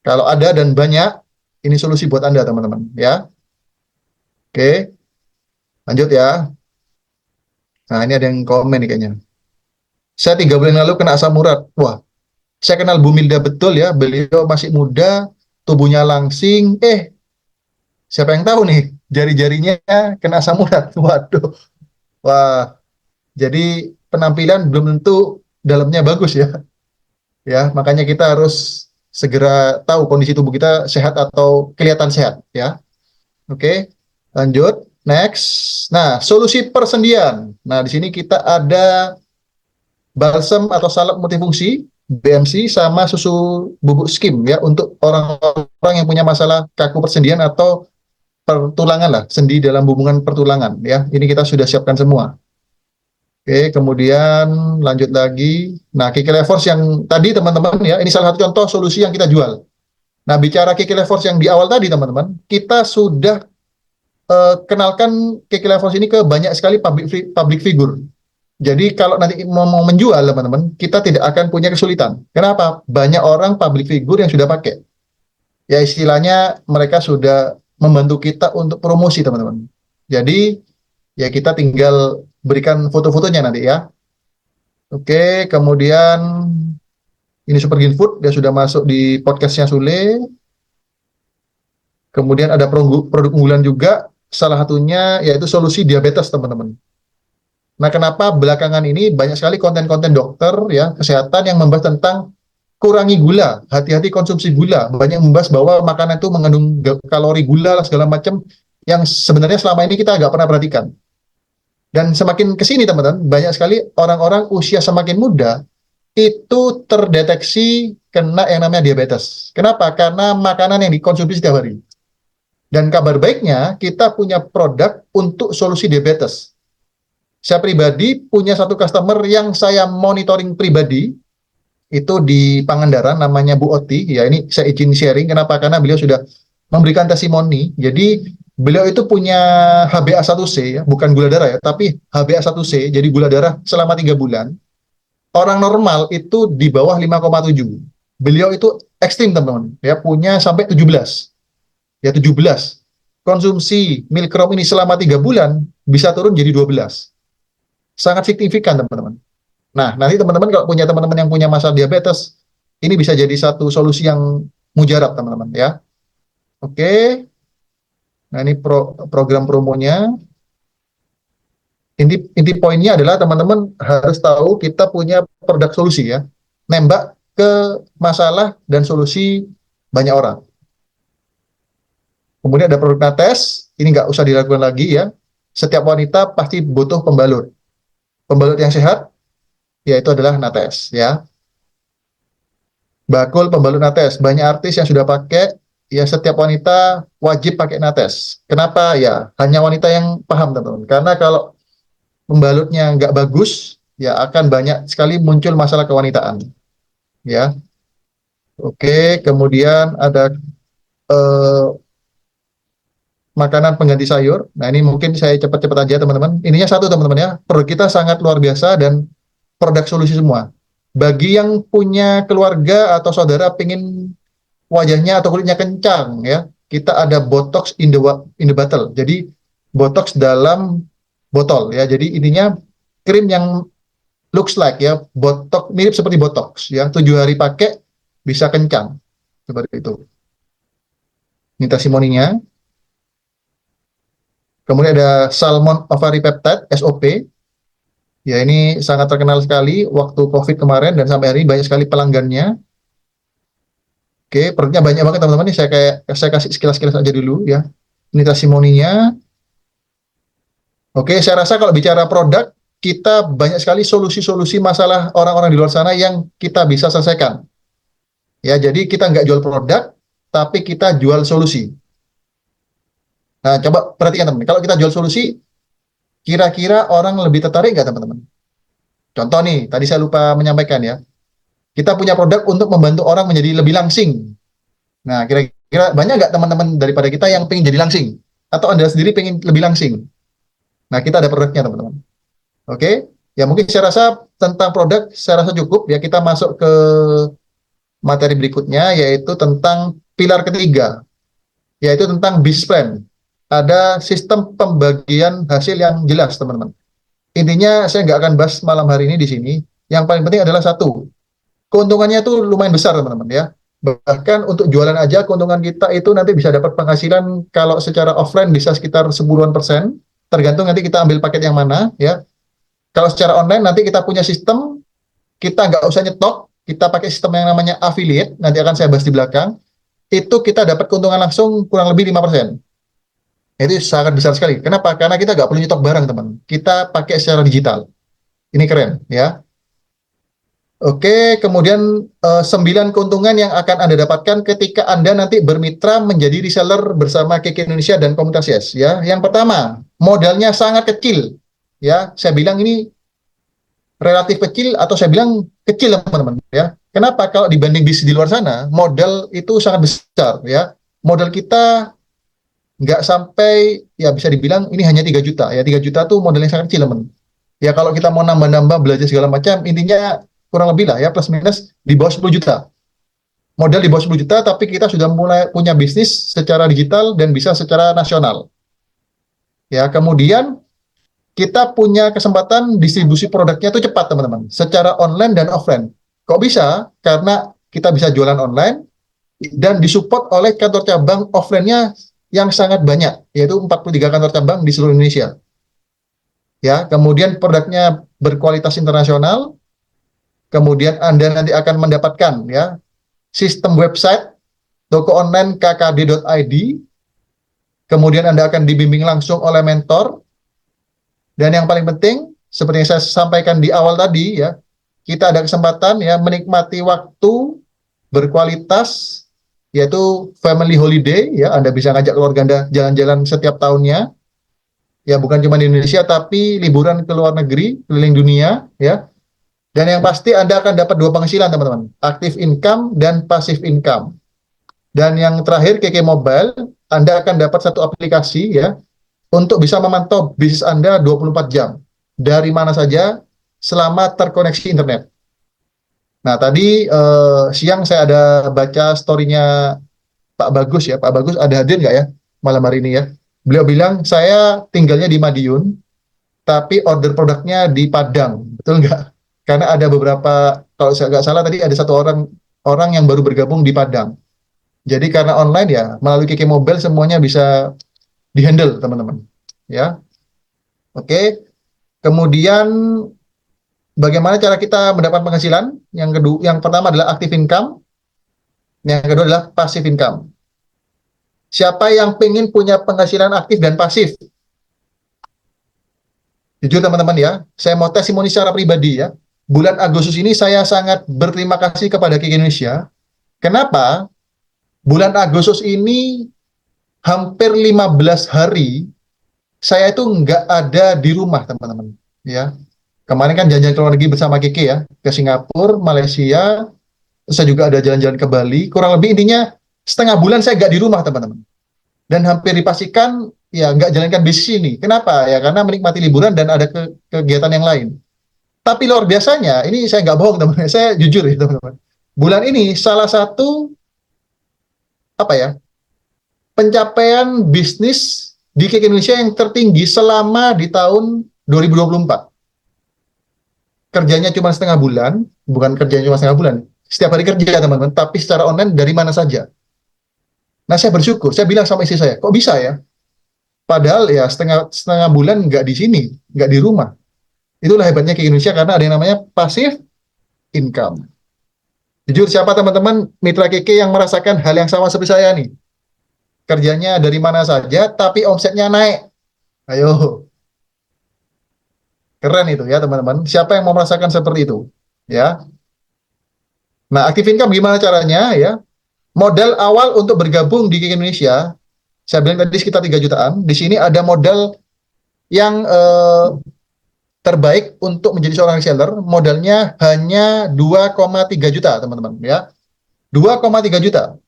Speaker 1: Kalau ada dan banyak, ini solusi buat Anda, teman-teman. Ya, oke. Lanjut ya. Nah, ini ada yang komen nih kayaknya. Saya 3 bulan lalu kena asam urat. Wah, saya kenal Bu Milda betul ya. Beliau masih muda, tubuhnya langsing. Siapa yang tahu nih, jari-jarinya kena asam urat. Waduh. Wah, jadi penampilan belum tentu dalamnya bagus ya. Ya, makanya kita harus segera tahu kondisi tubuh kita sehat atau kelihatan sehat ya. Oke, lanjut. Next. Nah, solusi persendian. Nah, di sini kita ada balsam atau salep multifungsi, BMC sama susu bubuk skim ya untuk orang-orang yang punya masalah kaku persendian atau pertulangan lah, sendi dalam hubungan pertulangan ya. Ini kita sudah siapkan semua. Oke, kemudian lanjut lagi. Nah, Kiki Force yang tadi teman-teman ya, ini salah satu contoh solusi yang kita jual. Nah, bicara Kiki Force yang di awal tadi teman-teman, kita sudah kenalkan Kiki Force ini ke banyak sekali public figure. Jadi kalau nanti mau menjual teman-teman, kita tidak akan punya kesulitan. Kenapa? Banyak orang public figure yang sudah pakai. Ya istilahnya mereka sudah membantu kita untuk promosi teman-teman. Jadi ya kita tinggal berikan foto-fotonya nanti ya. Oke, kemudian ini Super Green Food, dia sudah masuk di podcastnya Sule. Kemudian ada produk unggulan juga, salah satunya yaitu solusi diabetes teman-teman. Nah, kenapa belakangan ini banyak sekali konten-konten dokter ya kesehatan yang membahas tentang kurangi gula, hati-hati konsumsi gula. Banyak yang membahas bahwa makanan itu mengandung kalori gula lah segala macam yang sebenarnya selama ini kita nggak pernah perhatikan. Dan semakin ke sini teman-teman, banyak sekali orang-orang usia semakin muda itu terdeteksi kena yang namanya diabetes. Kenapa? Karena makanan yang dikonsumsi setiap hari. Dan kabar baiknya, kita punya produk untuk solusi diabetes. Saya pribadi punya satu customer yang saya monitoring pribadi, itu di Pangandaran, namanya Bu Oti. Ya, ini saya izin sharing. Kenapa? Karena beliau sudah memberikan testimoni. Jadi, beliau itu punya HbA1c, ya, bukan gula darah ya, tapi HbA1c, jadi gula darah selama 3 bulan. Orang normal itu di bawah 5,7. Beliau itu ekstrim, teman-teman. Ya, punya sampai 17. Ya, 17. Konsumsi milkrom ini selama 3 bulan, bisa turun jadi 12. Sangat signifikan, teman-teman. Nah, nanti teman-teman kalau punya teman-teman yang punya masalah diabetes, ini bisa jadi satu solusi yang mujarab, teman-teman, ya. Oke. Nah, ini program promonya. Inti poinnya adalah teman-teman harus tahu kita punya produk solusi ya. Nembak ke masalah dan solusi banyak orang. Kemudian ada produk Nates, ini nggak usah diragukan lagi ya. Setiap wanita pasti butuh pembalut. Pembalut yang sehat, yaitu adalah Nates ya. Bakul pembalut Nates, banyak artis yang sudah pakai, ya setiap wanita wajib pakai Nates. Kenapa? Ya hanya wanita yang paham teman-teman. Karena kalau pembalutnya nggak bagus, ya akan banyak sekali muncul masalah kewanitaan. Ya, oke. Kemudian ada eh, makanan pengganti sayur. Nah, ini mungkin saya cepat-cepat aja teman-teman. Ininya satu teman-teman ya. Produk kita sangat luar biasa dan produk solusi semua. Bagi yang punya keluarga atau saudara pengen wajahnya atau kulitnya kencang ya, kita ada Botox in the bottle. Jadi Botox dalam botol ya. Jadi intinya krim yang looks like ya, Botox mirip seperti Botox ya. 7 hari pakai bisa kencang seperti itu. Ini testimoninya. Kemudian ada Salmon Ovary Peptide SOP. Ya ini sangat terkenal sekali waktu COVID kemarin dan sampai hari ini banyak sekali pelanggannya. Oke, produknya banyak banget teman-teman. Ini saya kasih sekilas-sekilas aja dulu ya. Ini testimoninya. Oke, saya rasa kalau bicara produk, kita banyak sekali solusi-solusi masalah orang-orang di luar sana yang kita bisa selesaikan. Ya, jadi kita nggak jual produk, tapi kita jual solusi. Nah, coba perhatikan teman-teman. Kalau kita jual solusi, kira-kira orang lebih tertarik nggak teman-teman? Contoh nih, tadi saya lupa menyampaikan ya. Kita punya produk untuk membantu orang menjadi lebih langsing. Nah, kira-kira banyak nggak teman-teman daripada kita yang pengen jadi langsing? Atau Anda sendiri pengen lebih langsing? Nah, kita ada produknya teman-teman. Oke, ya mungkin saya rasa tentang produk, saya rasa cukup ya. Kita masuk ke materi berikutnya, yaitu tentang pilar ketiga, yaitu tentang business plan. Ada sistem pembagian hasil yang jelas, teman-teman. Intinya saya nggak akan bahas malam hari ini di sini. Yang paling penting adalah satu, keuntungannya itu lumayan besar, teman-teman ya. Bahkan untuk jualan aja keuntungan kita itu nanti bisa dapat penghasilan kalau secara offline bisa sekitar 10-an%, tergantung nanti kita ambil paket yang mana ya. Kalau secara online nanti kita punya sistem, kita nggak usah nyetok, kita pakai sistem yang namanya affiliate, nanti akan saya bahas di belakang. Itu kita dapat keuntungan langsung kurang lebih 5%. Itu sangat besar sekali. Kenapa? Karena kita nggak perlu nyetok barang, teman. Kita pakai secara digital. Ini keren, ya. Oke, kemudian 9 keuntungan yang akan Anda dapatkan ketika Anda nanti bermitra menjadi reseller bersama KK Indonesia dan Komunitas Yes, ya. Yang pertama, modalnya sangat kecil. Ya, saya bilang ini relatif kecil atau saya bilang kecil, teman-teman, ya. Kenapa? Kalau dibanding bisnis di luar sana, modal itu sangat besar, ya. Modal kita nggak sampai, ya bisa dibilang ini hanya 3 juta. Ya, 3 juta tuh modalnya sangat kecil, teman. Ya, kalau kita mau nambah-nambah belajar segala macam, intinya kurang lebih lah ya, plus minus di bawah 10 juta. Modal di bawah 10 juta, tapi kita sudah mulai punya bisnis secara digital dan bisa secara nasional. Ya, kemudian kita punya kesempatan distribusi produknya itu cepat, teman-teman, secara online dan offline. Kok bisa? Karena kita bisa jualan online dan disupport oleh kantor cabang offline-nya yang sangat banyak, yaitu 43 kantor cabang di seluruh Indonesia. Ya, kemudian produknya berkualitas internasional, kemudian Anda nanti akan mendapatkan ya sistem website toko online kkd.id, kemudian Anda akan dibimbing langsung oleh mentor, dan yang paling penting, seperti yang saya sampaikan di awal tadi ya, kita ada kesempatan ya menikmati waktu berkualitas, yaitu family holiday ya, Anda bisa ngajak keluarga Anda jalan-jalan setiap tahunnya, ya bukan cuma di Indonesia, tapi liburan ke luar negeri, keliling dunia ya. Dan yang pasti Anda akan dapat 2 penghasilan, teman-teman, active income dan passive income. Dan yang terakhir, KK Mobile, Anda akan dapat satu aplikasi ya untuk bisa memantau bisnis Anda 24 jam dari mana saja selama terkoneksi internet. Nah, tadi siang saya ada baca story-nya Pak Bagus ya. Pak Bagus ada hadir nggak ya malam hari ini ya? Beliau bilang, saya tinggalnya di Madiun, tapi order produknya di Padang. Betul nggak? Karena ada beberapa, kalau saya nggak salah tadi ada satu orang yang baru bergabung di Padang. Jadi karena online ya, melalui KK Mobile semuanya bisa dihandle, teman-teman. Ya, oke. Kemudian bagaimana cara kita mendapat penghasilan? Yang pertama adalah active income, yang kedua adalah passive income. Siapa yang pengen punya penghasilan aktif dan pasif? Jujur, teman-teman ya, saya mau testimoni secara pribadi ya. Bulan Agustus ini saya sangat berterima kasih kepada KK Indonesia. Kenapa? Bulan Agustus ini hampir 15 hari saya itu nggak ada di rumah, teman-teman. Ya, kemarin kan jalan-jalan ke luar negeri bersama Kiki ya, ke Singapura, Malaysia, terus saya juga ada jalan-jalan ke Bali. Kurang lebih intinya setengah bulan saya nggak di rumah, teman-teman. Dan hampir dipastikan ya nggak jalankan bisnis ini. Kenapa? Ya karena menikmati liburan dan ada kegiatan yang lain. Tapi luar biasanya, ini saya nggak bohong, teman-teman. Saya jujur ya, teman-teman. Bulan ini salah satu apa ya pencapaian bisnis di KK Indonesia yang tertinggi selama di tahun 2024. Kerjanya cuma setengah bulan, bukan kerjanya cuma setengah bulan, setiap hari kerja, teman-teman, tapi secara online dari mana saja. Nah, saya bersyukur, saya bilang sama istri saya, kok bisa ya? Padahal ya setengah bulan nggak di sini, nggak di rumah. Itulah hebatnya KK Indonesia karena ada yang namanya passive income. Jujur, siapa teman-teman mitra KK yang merasakan hal yang sama seperti saya nih? Kerjanya dari mana saja, tapi omsetnya naik. Ayo, keren itu ya, teman-teman. Siapa yang mau merasakan seperti itu? Ya. Nah, active income gimana caranya ya? Modal awal untuk bergabung di KK Indonesia, saya bilang tadi sekitar 3 jutaan. Di sini ada modal yang terbaik untuk menjadi seorang reseller. Modalnya hanya 2,3 juta, teman-teman. Ya, 2,3 juta.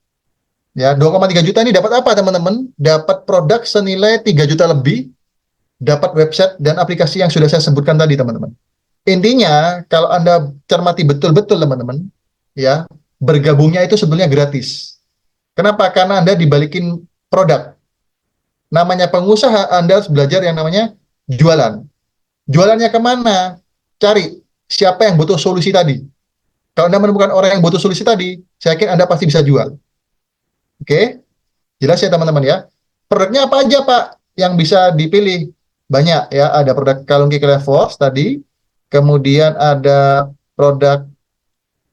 Speaker 1: Ya, 2,3 juta ini dapat apa, teman-teman? Dapat produk senilai 3 juta lebih, dapat website dan aplikasi yang sudah saya sebutkan tadi, teman-teman. Intinya, kalau Anda cermati betul-betul, teman-teman, ya, bergabungnya itu sebenarnya gratis. Kenapa? Karena Anda dibalikin produk. Namanya pengusaha, Anda harus belajar yang namanya jualan. Jualannya kemana? Cari siapa yang butuh solusi tadi. Kalau Anda menemukan orang yang butuh solusi tadi, saya yakin Anda pasti bisa jual. Oke? Jelas ya, teman-teman ya? Produknya apa aja, Pak, yang bisa dipilih? Banyak ya, ada produk kalung KK Force tadi, kemudian ada produk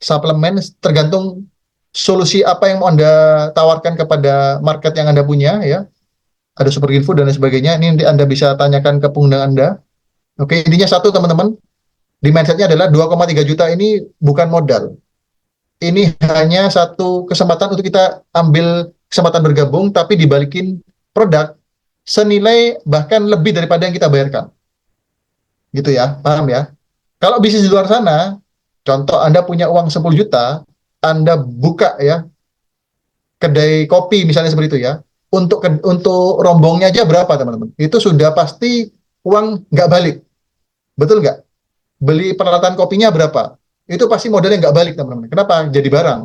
Speaker 1: suplemen, tergantung solusi apa yang mau Anda tawarkan kepada market yang Anda punya ya. Ada super green food dan lain sebagainya. Ini nanti Anda bisa tanyakan ke pengguna Anda. Oke, intinya satu, teman-teman. di mindsetnya adalah 2,3 juta ini bukan modal. Ini hanya satu kesempatan untuk kita ambil kesempatan bergabung, tapi dibalikin produk senilai bahkan lebih daripada yang kita bayarkan. Gitu ya, paham ya? Kalau bisnis di luar sana, contoh Anda punya uang 10 juta, Anda buka ya, kedai kopi misalnya seperti itu ya, untuk rombongnya aja berapa teman-teman? Itu sudah pasti uang nggak balik, betul nggak? Beli peralatan kopinya berapa? Itu pasti modalnya nggak balik teman-teman. Kenapa? Jadi barang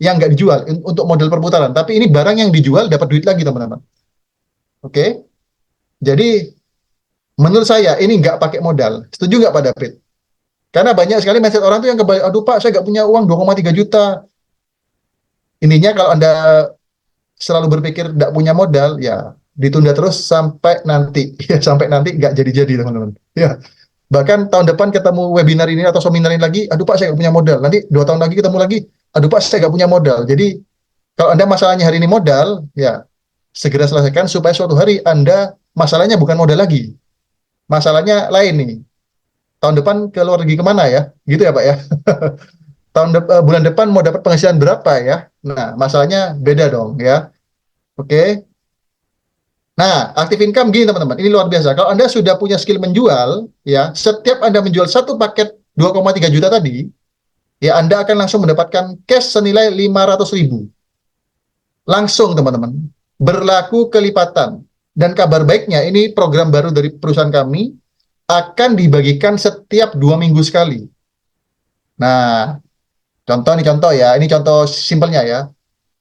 Speaker 1: yang nggak dijual untuk modal perputaran. Tapi ini barang yang dijual dapat duit lagi teman-teman. Oke? Jadi menurut saya ini nggak pakai modal. Setuju nggak Pak David? Karena banyak sekali mindset orang tuh yang kebalik, aduh Pak, saya nggak punya uang 2,3 juta. Ininya kalau Anda selalu berpikir nggak punya modal, ya ditunda terus sampai nanti. Ya, sampai nanti nggak jadi-jadi teman-teman. Ya, bahkan tahun depan ketemu webinar ini atau seminar ini lagi, aduh Pak, saya nggak punya modal. Nanti 2 tahun lagi ketemu lagi, aduh Pak, saya nggak punya modal. Jadi kalau Anda masalahnya hari ini modal, ya segera selesaikan supaya suatu hari Anda masalahnya bukan modal lagi. Masalahnya lain nih. Tahun depan ke luar negeri kemana ya? Gitu ya Pak ya. Bulan depan mau dapat penghasilan berapa ya? Nah, masalahnya beda dong ya. Oke. Nah, active income gini teman-teman. Ini luar biasa. Kalau Anda sudah punya skill menjual, ya, setiap Anda menjual satu paket 2,3 juta tadi, ya Anda akan langsung mendapatkan cash senilai 500.000. Langsung teman-teman. Berlaku kelipatan. Dan kabar baiknya, ini program baru dari perusahaan kami, akan dibagikan setiap 2 minggu sekali. Nah, contoh ya, ini contoh simpelnya ya.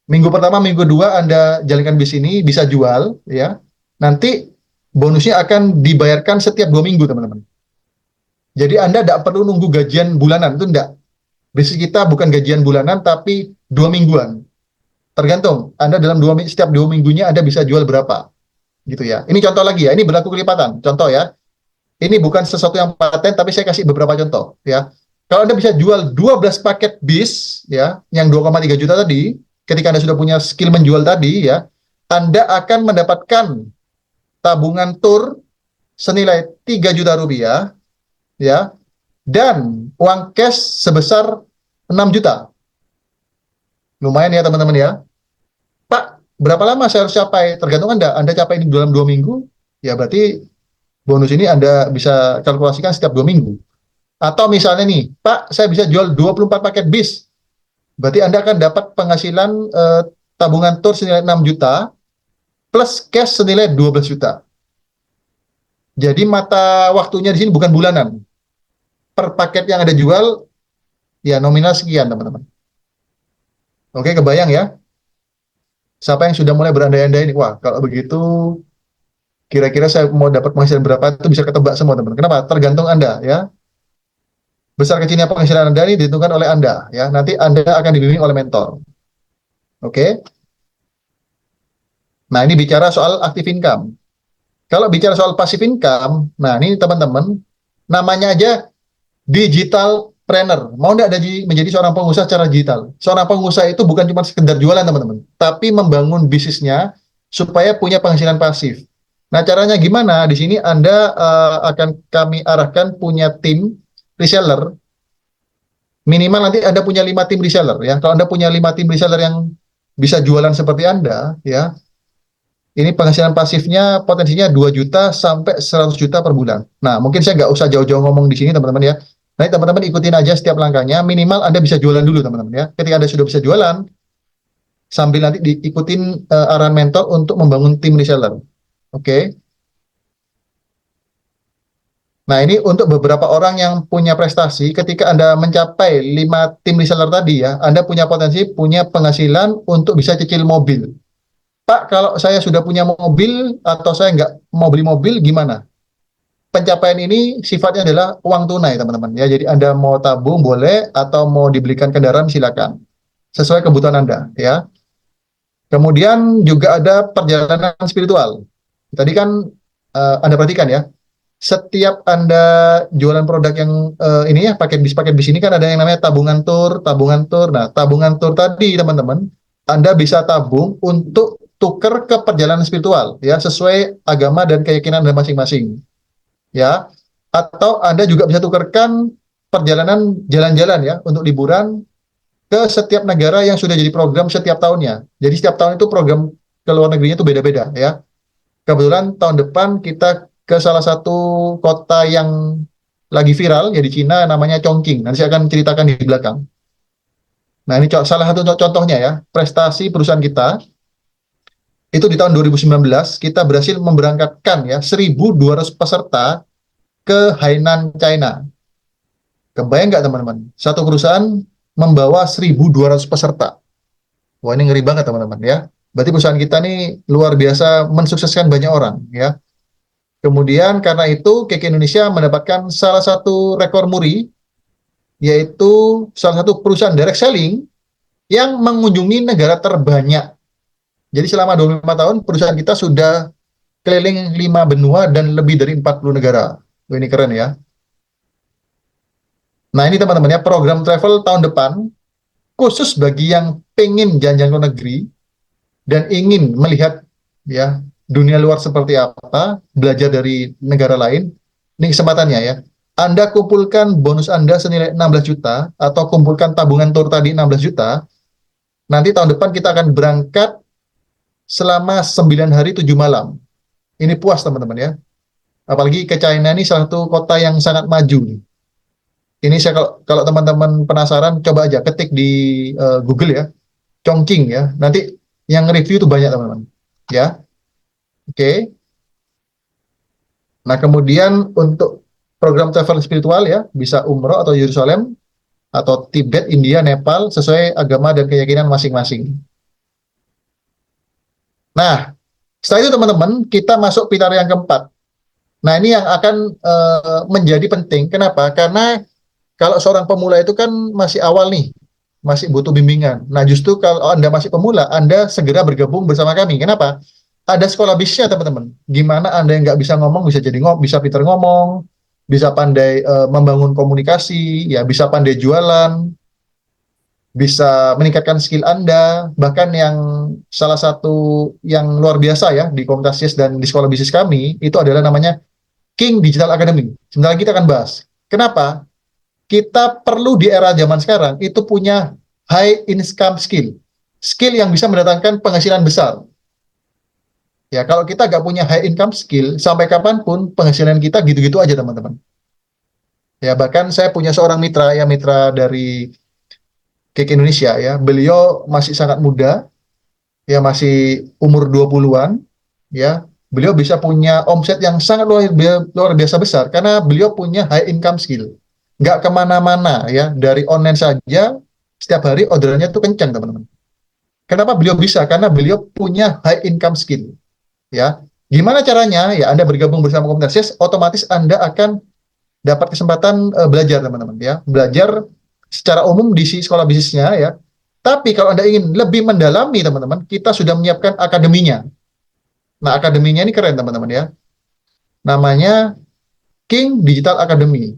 Speaker 1: Minggu pertama, minggu dua Anda jalankan bis ini, bisa jual, ya. Nanti bonusnya akan dibayarkan setiap 2 minggu, teman-teman. Jadi Anda tidak perlu nunggu gajian bulanan, itu enggak. Bisnis kita bukan gajian bulanan, tapi 2 mingguan. Tergantung, Anda dalam setiap 2 minggunya Anda bisa jual berapa. Gitu ya. Ini contoh lagi ya, ini berlaku kelipatan. Contoh ya, ini bukan sesuatu yang paten, tapi saya kasih beberapa contoh ya. Kalau Anda bisa jual 12 paket bis ya, yang 2,3 juta tadi, ketika Anda sudah punya skill menjual tadi ya, Anda akan mendapatkan tabungan tur senilai 3 juta rupiah ya, dan uang cash sebesar 6 juta. Lumayan ya teman-teman ya. Pak, berapa lama saya harus capai? Tergantung Anda. Anda capai ini dalam 2 minggu, ya berarti bonus ini Anda bisa kalkulasikan setiap 2 minggu. Atau misalnya nih, Pak, saya bisa jual 24 paket bis. Berarti Anda akan dapat penghasilan tabungan tur senilai 6 juta, plus cash senilai 12 juta. Jadi mata waktunya di sini bukan bulanan. Per paket yang Anda jual, ya nominal sekian, teman-teman. Oke, kebayang ya? Siapa yang sudah mulai berandai-andai ini? Wah, kalau begitu, kira-kira saya mau dapat penghasilan berapa, itu bisa ketebak semua, teman-teman. Kenapa? Tergantung Anda, ya. Besar kecilnya penghasilan Anda ini ditentukan oleh Anda, ya. Nanti Anda akan dibimbing oleh mentor. Oke? Nah, ini bicara soal active income. Kalau bicara soal passive income, nah ini teman-teman, namanya aja digital planner. Mau nggak ada menjadi seorang pengusaha secara digital? Seorang pengusaha itu bukan cuma sekedar jualan, teman-teman, tapi membangun bisnisnya supaya punya penghasilan pasif. Nah, caranya gimana? Di sini Anda akan kami arahkan punya tim reseller. Minimal nanti Anda punya 5 tim reseller ya. Kalau Anda punya 5 tim reseller yang bisa jualan seperti Anda ya, ini penghasilan pasifnya potensinya 2 juta sampai 100 juta per bulan. Nah, mungkin saya nggak usah jauh-jauh ngomong di sini, teman-teman ya. Nah, teman-teman ikutin aja setiap langkahnya. Minimal Anda bisa jualan dulu, teman-teman ya. Ketika Anda sudah bisa jualan, sambil nanti diikutin arahan mentor untuk membangun tim reseller. Oke. Nah, ini untuk beberapa orang yang punya prestasi, ketika Anda mencapai 5 tim reseller tadi ya, Anda punya potensi, punya penghasilan untuk bisa cicil mobil. Pak, kalau saya sudah punya mobil atau saya nggak mau beli mobil, gimana? Pencapaian ini sifatnya adalah uang tunai, teman-teman. Ya, jadi Anda mau tabung boleh atau mau dibelikan kendaraan silakan, sesuai kebutuhan Anda. Ya. Kemudian juga ada perjalanan spiritual. Tadi kan Anda perhatikan ya, setiap Anda jualan produk yang ini ya, paket bis ini kan ada yang namanya tabungan tur, tabungan tur. Nah, tabungan tur tadi, teman-teman, Anda bisa tabung untuk tuker ke perjalanan spiritual ya, sesuai agama dan keyakinan Anda masing-masing ya. Atau Anda juga bisa tukarkan perjalanan jalan-jalan ya untuk liburan ke setiap negara yang sudah jadi program setiap tahunnya. Jadi setiap tahun itu program ke luar negerinya itu beda-beda ya. Kebetulan tahun depan kita ke salah satu kota yang lagi viral ya di Cina namanya Chongqing. Nanti saya akan ceritakan di belakang. Nah, ini salah satu contohnya ya, prestasi perusahaan kita itu di tahun 2019 kita berhasil memberangkatkan ya 1.200 peserta ke Hainan, China. Kebayang nggak teman-teman? Satu perusahaan membawa 1.200 peserta. Wah, ini ngeri banget teman-teman ya. Berarti perusahaan kita nih luar biasa mensukseskan banyak orang ya. Kemudian karena itu KK Indonesia mendapatkan salah satu rekor muri, yaitu salah satu perusahaan direct selling yang mengunjungi negara terbanyak. Jadi selama 25 tahun perusahaan kita sudah keliling 5 benua dan lebih dari 40 negara. Wah, ini keren ya. Nah, ini teman-teman ya, program travel tahun depan khusus bagi yang pengen jalan-jalan ke luar negeri dan ingin melihat ya dunia luar seperti apa, belajar dari negara lain. Ini kesempatannya ya. Anda kumpulkan bonus Anda senilai 16 juta atau kumpulkan tabungan tur tadi 16 juta. Nanti tahun depan kita akan berangkat selama 9 hari 7 malam. Ini puas teman-teman ya. Apalagi ke China ini salah satu kota yang sangat maju nih. Ini saya kalau teman-teman penasaran coba aja ketik di Google ya, Chongqing ya. Nanti yang review itu banyak teman-teman. Ya. Oke. Nah, kemudian untuk program travel spiritual ya, bisa umroh atau Yerusalem atau Tibet, India, Nepal sesuai agama dan keyakinan masing-masing. Nah, setelah itu teman-teman, kita masuk pilar yang keempat. Nah, ini yang akan menjadi penting. Kenapa? Karena kalau seorang pemula itu kan masih awal nih, masih butuh bimbingan. Nah, justru kalau Anda masih pemula, Anda segera bergabung bersama kami. Kenapa? Ada sekolah bisnisnya, teman-teman. Gimana Anda yang nggak bisa ngomong, bisa jadi bisa pintar ngomong, bisa pandai membangun komunikasi, ya bisa pandai jualan, bisa meningkatkan skill Anda, bahkan yang salah satu yang luar biasa ya di komunitas YES dan di sekolah bisnis kami, itu adalah namanya King Digital Academy. Sebentar lagi kita akan bahas. Kenapa? Kita perlu di era zaman sekarang itu punya high income skill. Skill yang bisa mendatangkan penghasilan besar. Ya, kalau kita nggak punya high income skill, sampai kapanpun penghasilan kita gitu-gitu aja, teman-teman. Ya, bahkan saya punya seorang mitra, ya mitra dari KK Indonesia, ya. Beliau masih sangat muda, ya masih umur 20-an, ya. Beliau bisa punya omset yang sangat luar biasa besar, karena beliau punya high income skill. Nggak kemana-mana, ya. Dari online saja, setiap hari orderannya tuh kencang, teman-teman. Kenapa beliau bisa? Karena beliau punya high income skill. Ya, gimana caranya? Ya, Anda bergabung bersama komunitas YES, otomatis Anda akan dapat kesempatan belajar, teman-teman. Ya, belajar secara umum di sekolah bisnisnya, ya. Tapi kalau Anda ingin lebih mendalami, teman-teman, kita sudah menyiapkan akademinya. Nah, akademinya ini keren, teman-teman ya. Namanya King Digital Academy.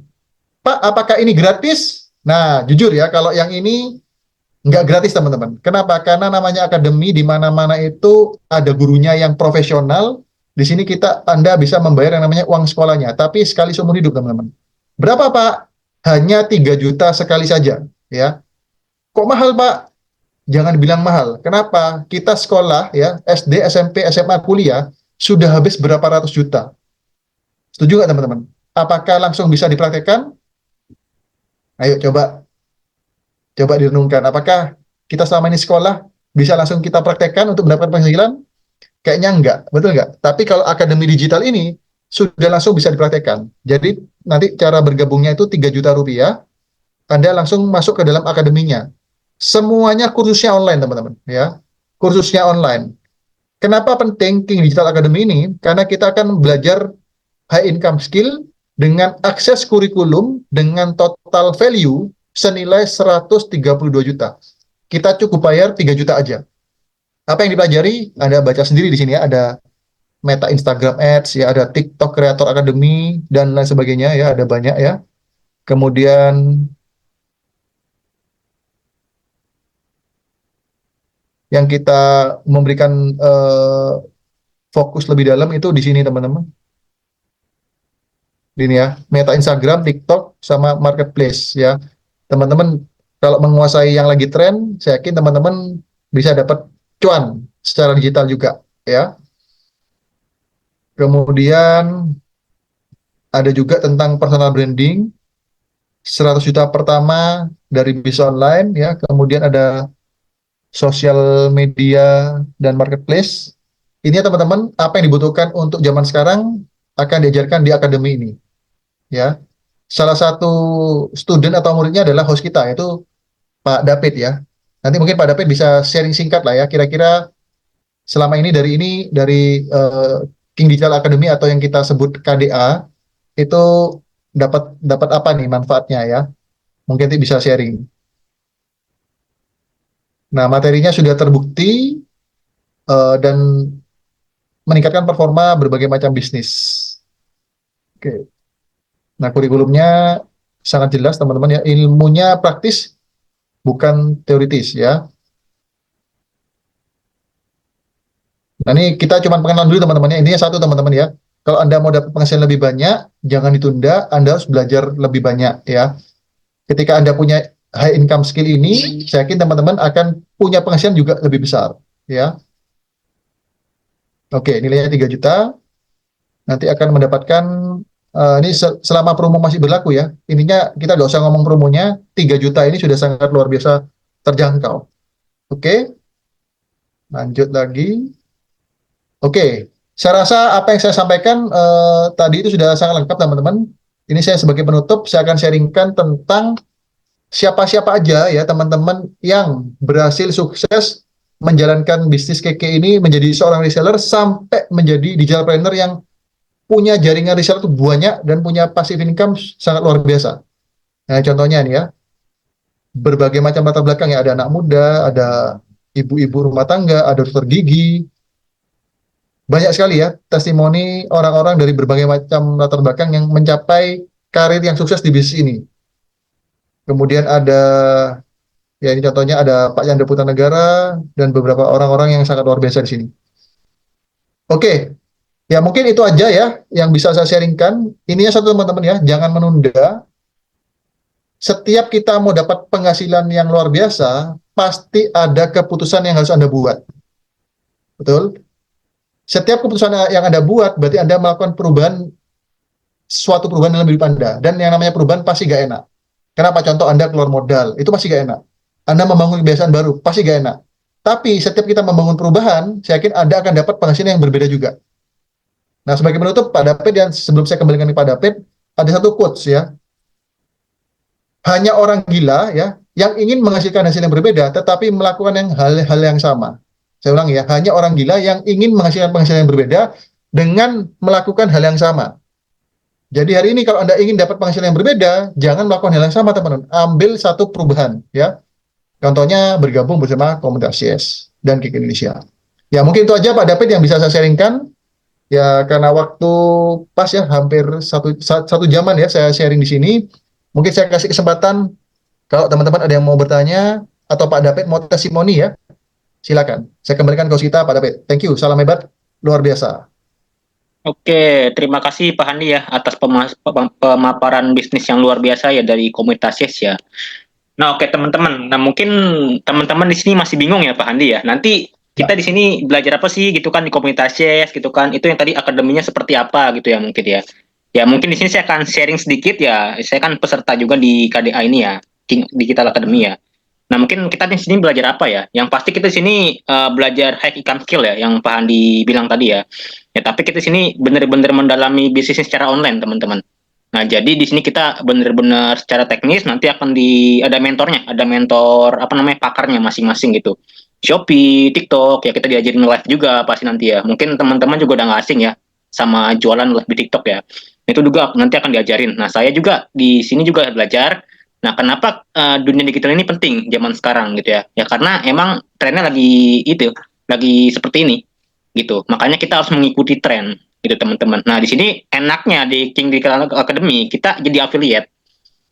Speaker 1: Pak, apakah ini gratis? Nah, jujur ya, kalau yang ini nggak gratis teman-teman. Kenapa? Karena namanya akademi, di mana-mana itu ada gurunya yang profesional. Di sini Anda bisa membayar yang namanya uang sekolahnya, tapi sekali seumur hidup teman-teman. Berapa Pak? Hanya 3 juta sekali saja. Ya. Kok mahal Pak? Jangan bilang mahal. Kenapa? Kita sekolah ya SD, SMP, SMA, kuliah sudah habis berapa ratus juta. Setuju nggak teman-teman? Apakah langsung bisa dipraktekkan? Ayo coba direnungkan, apakah kita selama ini sekolah bisa langsung kita praktekkan untuk mendapatkan penghasilan? Kayaknya enggak, betul enggak? Tapi kalau akademi digital ini sudah langsung bisa dipraktekkan. Jadi nanti cara bergabungnya itu 3 juta rupiah, Anda langsung masuk ke dalam akademinya. Semuanya kursusnya online, teman-teman. Ya, kursusnya online. Kenapa penting King Digital Academy ini? Karena kita akan belajar high income skill dengan akses kurikulum dengan total value senilai 132 juta. Kita cukup bayar 3 juta aja. Apa yang dipelajari? Anda baca sendiri di sini ya, ada Meta Instagram Ads, ya ada TikTok Creator Academy, dan lain sebagainya ya, ada banyak ya. Kemudian yang kita memberikan fokus lebih dalam itu di sini teman-teman. Ini ya, Meta Instagram, TikTok, sama marketplace ya. Teman-teman kalau menguasai yang lagi tren, saya yakin teman-teman bisa dapat cuan secara digital juga ya. Kemudian ada juga tentang personal branding, 100 juta pertama dari bisnis online ya. Kemudian ada sosial media dan marketplace. Ini ya teman-teman, apa yang dibutuhkan untuk zaman sekarang akan diajarkan di akademi ini ya. Salah satu student atau muridnya adalah host kita, yaitu Pak David ya. Nanti mungkin Pak David bisa sharing singkat lah ya, kira-kira selama ini dari King Digital Academy atau yang kita sebut KDA itu dapat dapat apa nih manfaatnya ya? Mungkin nanti bisa sharing. Nah, materinya sudah terbukti dan meningkatkan performa berbagai macam bisnis. Oke. Nah, kurikulumnya sangat jelas teman-teman ya, ilmunya praktis bukan teoritis ya. Nah, ini kita cuma pengenalan dulu teman-teman ya. Intinya satu teman-teman ya. Kalau Anda mau dapat penghasilan lebih banyak, jangan ditunda, Anda harus belajar lebih banyak ya. Ketika Anda punya high income skill ini, saya yakin teman-teman akan punya penghasilan juga lebih besar ya. Oke, nilainya 3 juta. Nanti akan mendapatkan ini selama promo masih berlaku ya. Intinya kita nggak usah ngomong promonya, 3 juta ini sudah sangat luar biasa terjangkau. Oke, lanjut lagi. Oke, saya rasa apa yang saya sampaikan tadi itu sudah sangat lengkap teman-teman. Ini saya sebagai penutup, saya akan sharingkan tentang siapa-siapa aja ya teman-teman yang berhasil sukses menjalankan bisnis keke ini menjadi seorang reseller sampai menjadi digital planner yang punya jaringan reseller itu banyak dan punya passive income sangat luar biasa. Nah, contohnya nih ya, berbagai macam latar belakang ya, ada anak muda, ada ibu-ibu rumah tangga, ada dokter gigi, banyak sekali ya testimoni orang-orang dari berbagai macam latar belakang yang mencapai karir yang sukses di bisnis ini. Kemudian ada, ya ini contohnya ada Pak Yanda Putra Negara dan beberapa orang-orang yang sangat luar biasa di sini. Oke, ya mungkin itu aja ya yang bisa saya sharingkan. Ininya satu teman-teman ya, jangan menunda. Setiap kita mau dapat penghasilan yang luar biasa, pasti ada keputusan yang harus Anda buat. Betul? Setiap keputusan yang Anda buat, berarti Anda melakukan perubahan, suatu perubahan dalam hidup Anda. Dan yang namanya perubahan pasti gak enak. Kenapa? Contoh Anda keluar modal, itu pasti gak enak. Anda membangun kebiasaan baru, pasti gak enak. Tapi setiap kita membangun perubahan, saya yakin Anda akan dapat penghasilan yang berbeda juga. Nah, sebagai penutup, Pak David, dan sebelum saya kembalikan ke Pak David, ada satu quotes ya. Hanya orang gila ya, yang ingin menghasilkan hasil yang berbeda, tetapi melakukan hal-hal yang sama. Saya ulang ya, hanya orang gila yang ingin menghasilkan penghasilan yang berbeda dengan melakukan hal yang sama. Jadi hari ini kalau Anda ingin dapat penghasilan yang berbeda, jangan melakukan hal yang sama teman-teman. Ambil satu perubahan ya. Contohnya bergabung bersama komunitas YES dan KIK Indonesia. Ya mungkin itu aja Pak David yang bisa saya sharingkan. Ya karena waktu pas ya, hampir satu jaman ya saya sharing di sini. Mungkin saya kasih kesempatan kalau teman-teman ada yang mau bertanya atau Pak David mau testimoni ya. Silakan. Saya kembalikan ke kita Pak David. Thank you. Salam hebat. Luar biasa.
Speaker 2: Oke, terima kasih Pak Handi ya atas pemaparan bisnis yang luar biasa ya dari komunitas YES ya. Nah, oke teman-teman. Nah, mungkin teman-teman di sini masih bingung ya Pak Handi ya. Nanti kita
Speaker 1: Ya.
Speaker 2: di sini belajar apa sih gitu kan di komunitas YES gitu kan. Itu yang tadi akademinya seperti apa gitu ya mungkin ya. Ya, mungkin di sini saya akan sharing sedikit ya. Saya kan peserta juga di KDA ini ya, King Digital Academy ya. Nah, mungkin kita di sini belajar apa ya? Yang pasti kita di sini belajar high income skill ya, yang Pak Handi bilang tadi ya. Ya, tapi kita di sini benar-benar mendalami bisnis secara online, teman-teman. Nah, jadi di sini kita benar-benar secara teknis nanti akan ada mentornya, ada mentor apa namanya pakarnya masing-masing gitu. Shopee, TikTok, ya kita diajarin live juga pasti nanti ya. Mungkin teman-teman juga udah nggak asing ya sama jualan live di TikTok ya. Itu juga nanti akan diajarin. Nah, saya juga di sini juga belajar. Nah, kenapa dunia digital ini penting zaman sekarang gitu ya? Ya karena emang trennya lagi itu, lagi seperti ini gitu. Makanya kita harus mengikuti tren gitu teman-teman. Nah, di sini enaknya di King Digital Academy kita jadi affiliate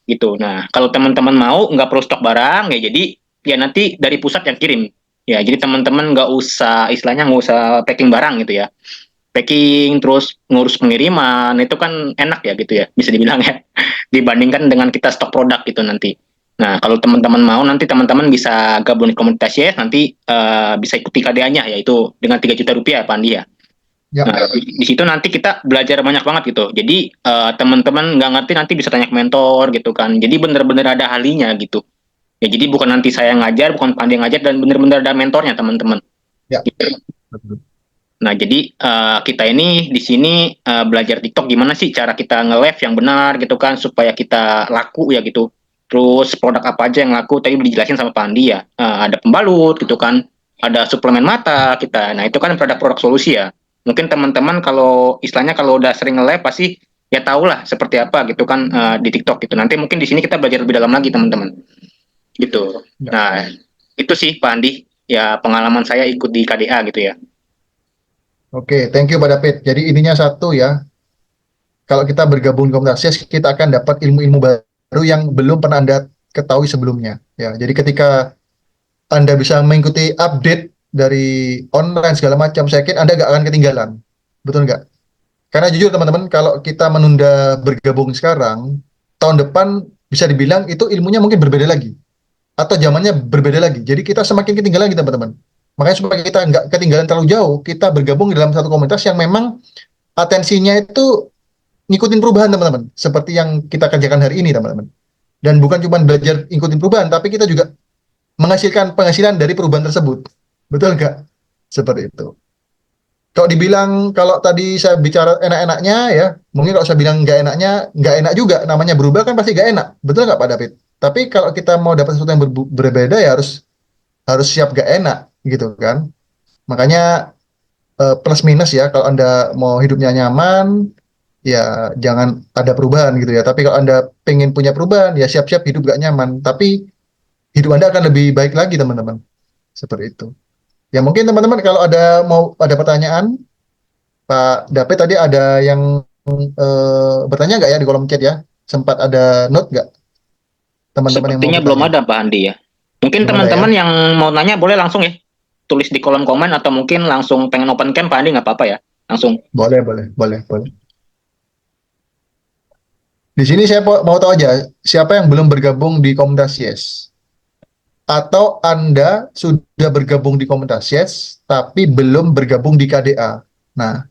Speaker 2: gitu. Nah, kalau teman-teman mau nggak perlu stok barang ya jadi ya nanti dari pusat yang kirim. Ya, jadi teman-teman nggak usah istilahnya nggak usah packing barang gitu ya. packing, terus ngurus pengiriman, itu kan enak ya gitu ya, bisa dibilang ya, dibandingkan dengan kita stok produk gitu nanti. Nah, kalau teman-teman mau nanti teman-teman bisa gabung di komunitas YES, nanti bisa ikuti KDA-nya yaitu dengan 3 juta rupiah Pak Andi ya.
Speaker 1: Ya,
Speaker 2: Nah, di situ nanti kita belajar banyak banget gitu. Jadi teman-teman nggak ngerti nanti bisa tanya ke mentor gitu kan. Jadi bener-bener ada ahlinya gitu. Ya jadi bukan nanti saya ngajar, bukan Pak Andi yang ngajar, dan bener-bener ada mentornya teman-teman.
Speaker 1: ya.
Speaker 2: Gitu.
Speaker 1: Betul.
Speaker 2: Nah, jadi kita ini di sini belajar TikTok gimana sih cara kita nge-live yang benar gitu kan supaya kita laku ya gitu. Terus produk apa aja yang laku tadi dijelasin sama Pak Andi ya. Ada pembalut gitu kan, ada suplemen mata kita. Nah, itu kan produk-produk solusi ya. Mungkin teman-teman kalau istilahnya kalau udah sering nge-live pasti ya tahulah seperti apa gitu kan di TikTok gitu. Nanti mungkin di sini kita belajar lebih dalam lagi teman-teman. Gitu.
Speaker 1: Ya.
Speaker 2: Nah, itu sih Pak Andi ya pengalaman saya ikut di KDA gitu ya.
Speaker 1: Oke, thank you Pak David. Jadi intinya satu ya, kalau kita bergabung di komunitas YES, kita akan dapat ilmu-ilmu baru yang belum pernah Anda ketahui sebelumnya. Ya, jadi ketika Anda bisa mengikuti update dari online segala macam, saya yakin Anda nggak akan ketinggalan. Betul nggak? Karena jujur teman-teman, kalau kita menunda bergabung sekarang, tahun depan bisa dibilang itu ilmunya mungkin berbeda lagi. Atau zamannya berbeda lagi. Jadi kita semakin ketinggalan gitu teman-teman. Makanya supaya kita nggak ketinggalan terlalu jauh, kita bergabung di dalam satu komunitas yang memang atensinya itu ngikutin perubahan teman-teman. Seperti yang kita kerjakan hari ini teman-teman. Dan bukan cuma belajar ngikutin perubahan, tapi kita juga menghasilkan penghasilan dari perubahan tersebut. Betul nggak? Seperti itu. Kalau dibilang, kalau tadi saya bicara enak-enaknya ya, mungkin kalau saya bilang nggak enaknya, nggak enak juga. Namanya berubah kan pasti nggak enak. Betul nggak Pak David? Tapi kalau kita mau dapat sesuatu yang berbeda ya harus harus siap nggak enak gitu kan. Makanya plus minus ya, kalau Anda mau hidupnya nyaman, ya jangan ada perubahan gitu ya. Tapi kalau Anda pengen punya perubahan, ya siap-siap hidup gak nyaman. Tapi hidup Anda akan lebih baik lagi teman-teman. Seperti itu. Ya mungkin teman-teman kalau ada pertanyaan, Pak David tadi ada yang bertanya nggak ya di kolom chat ya? Sempat ada note nggak teman-teman yang mau
Speaker 2: Sepertinya belum
Speaker 1: bertanya?
Speaker 2: ada Pak Andi ya. Mungkin
Speaker 1: Belum ada ya?
Speaker 2: teman-teman yang mau nanya boleh langsung ya. Tulis di kolom komen atau mungkin langsung pengen open cam Pak Andi nggak apa-apa ya. Langsung.
Speaker 1: Boleh, boleh, boleh, boleh. Di sini saya mau tahu aja, siapa yang belum bergabung di komunitas Yes? Atau Anda sudah bergabung di komunitas Yes, tapi belum bergabung di KDA? Nah,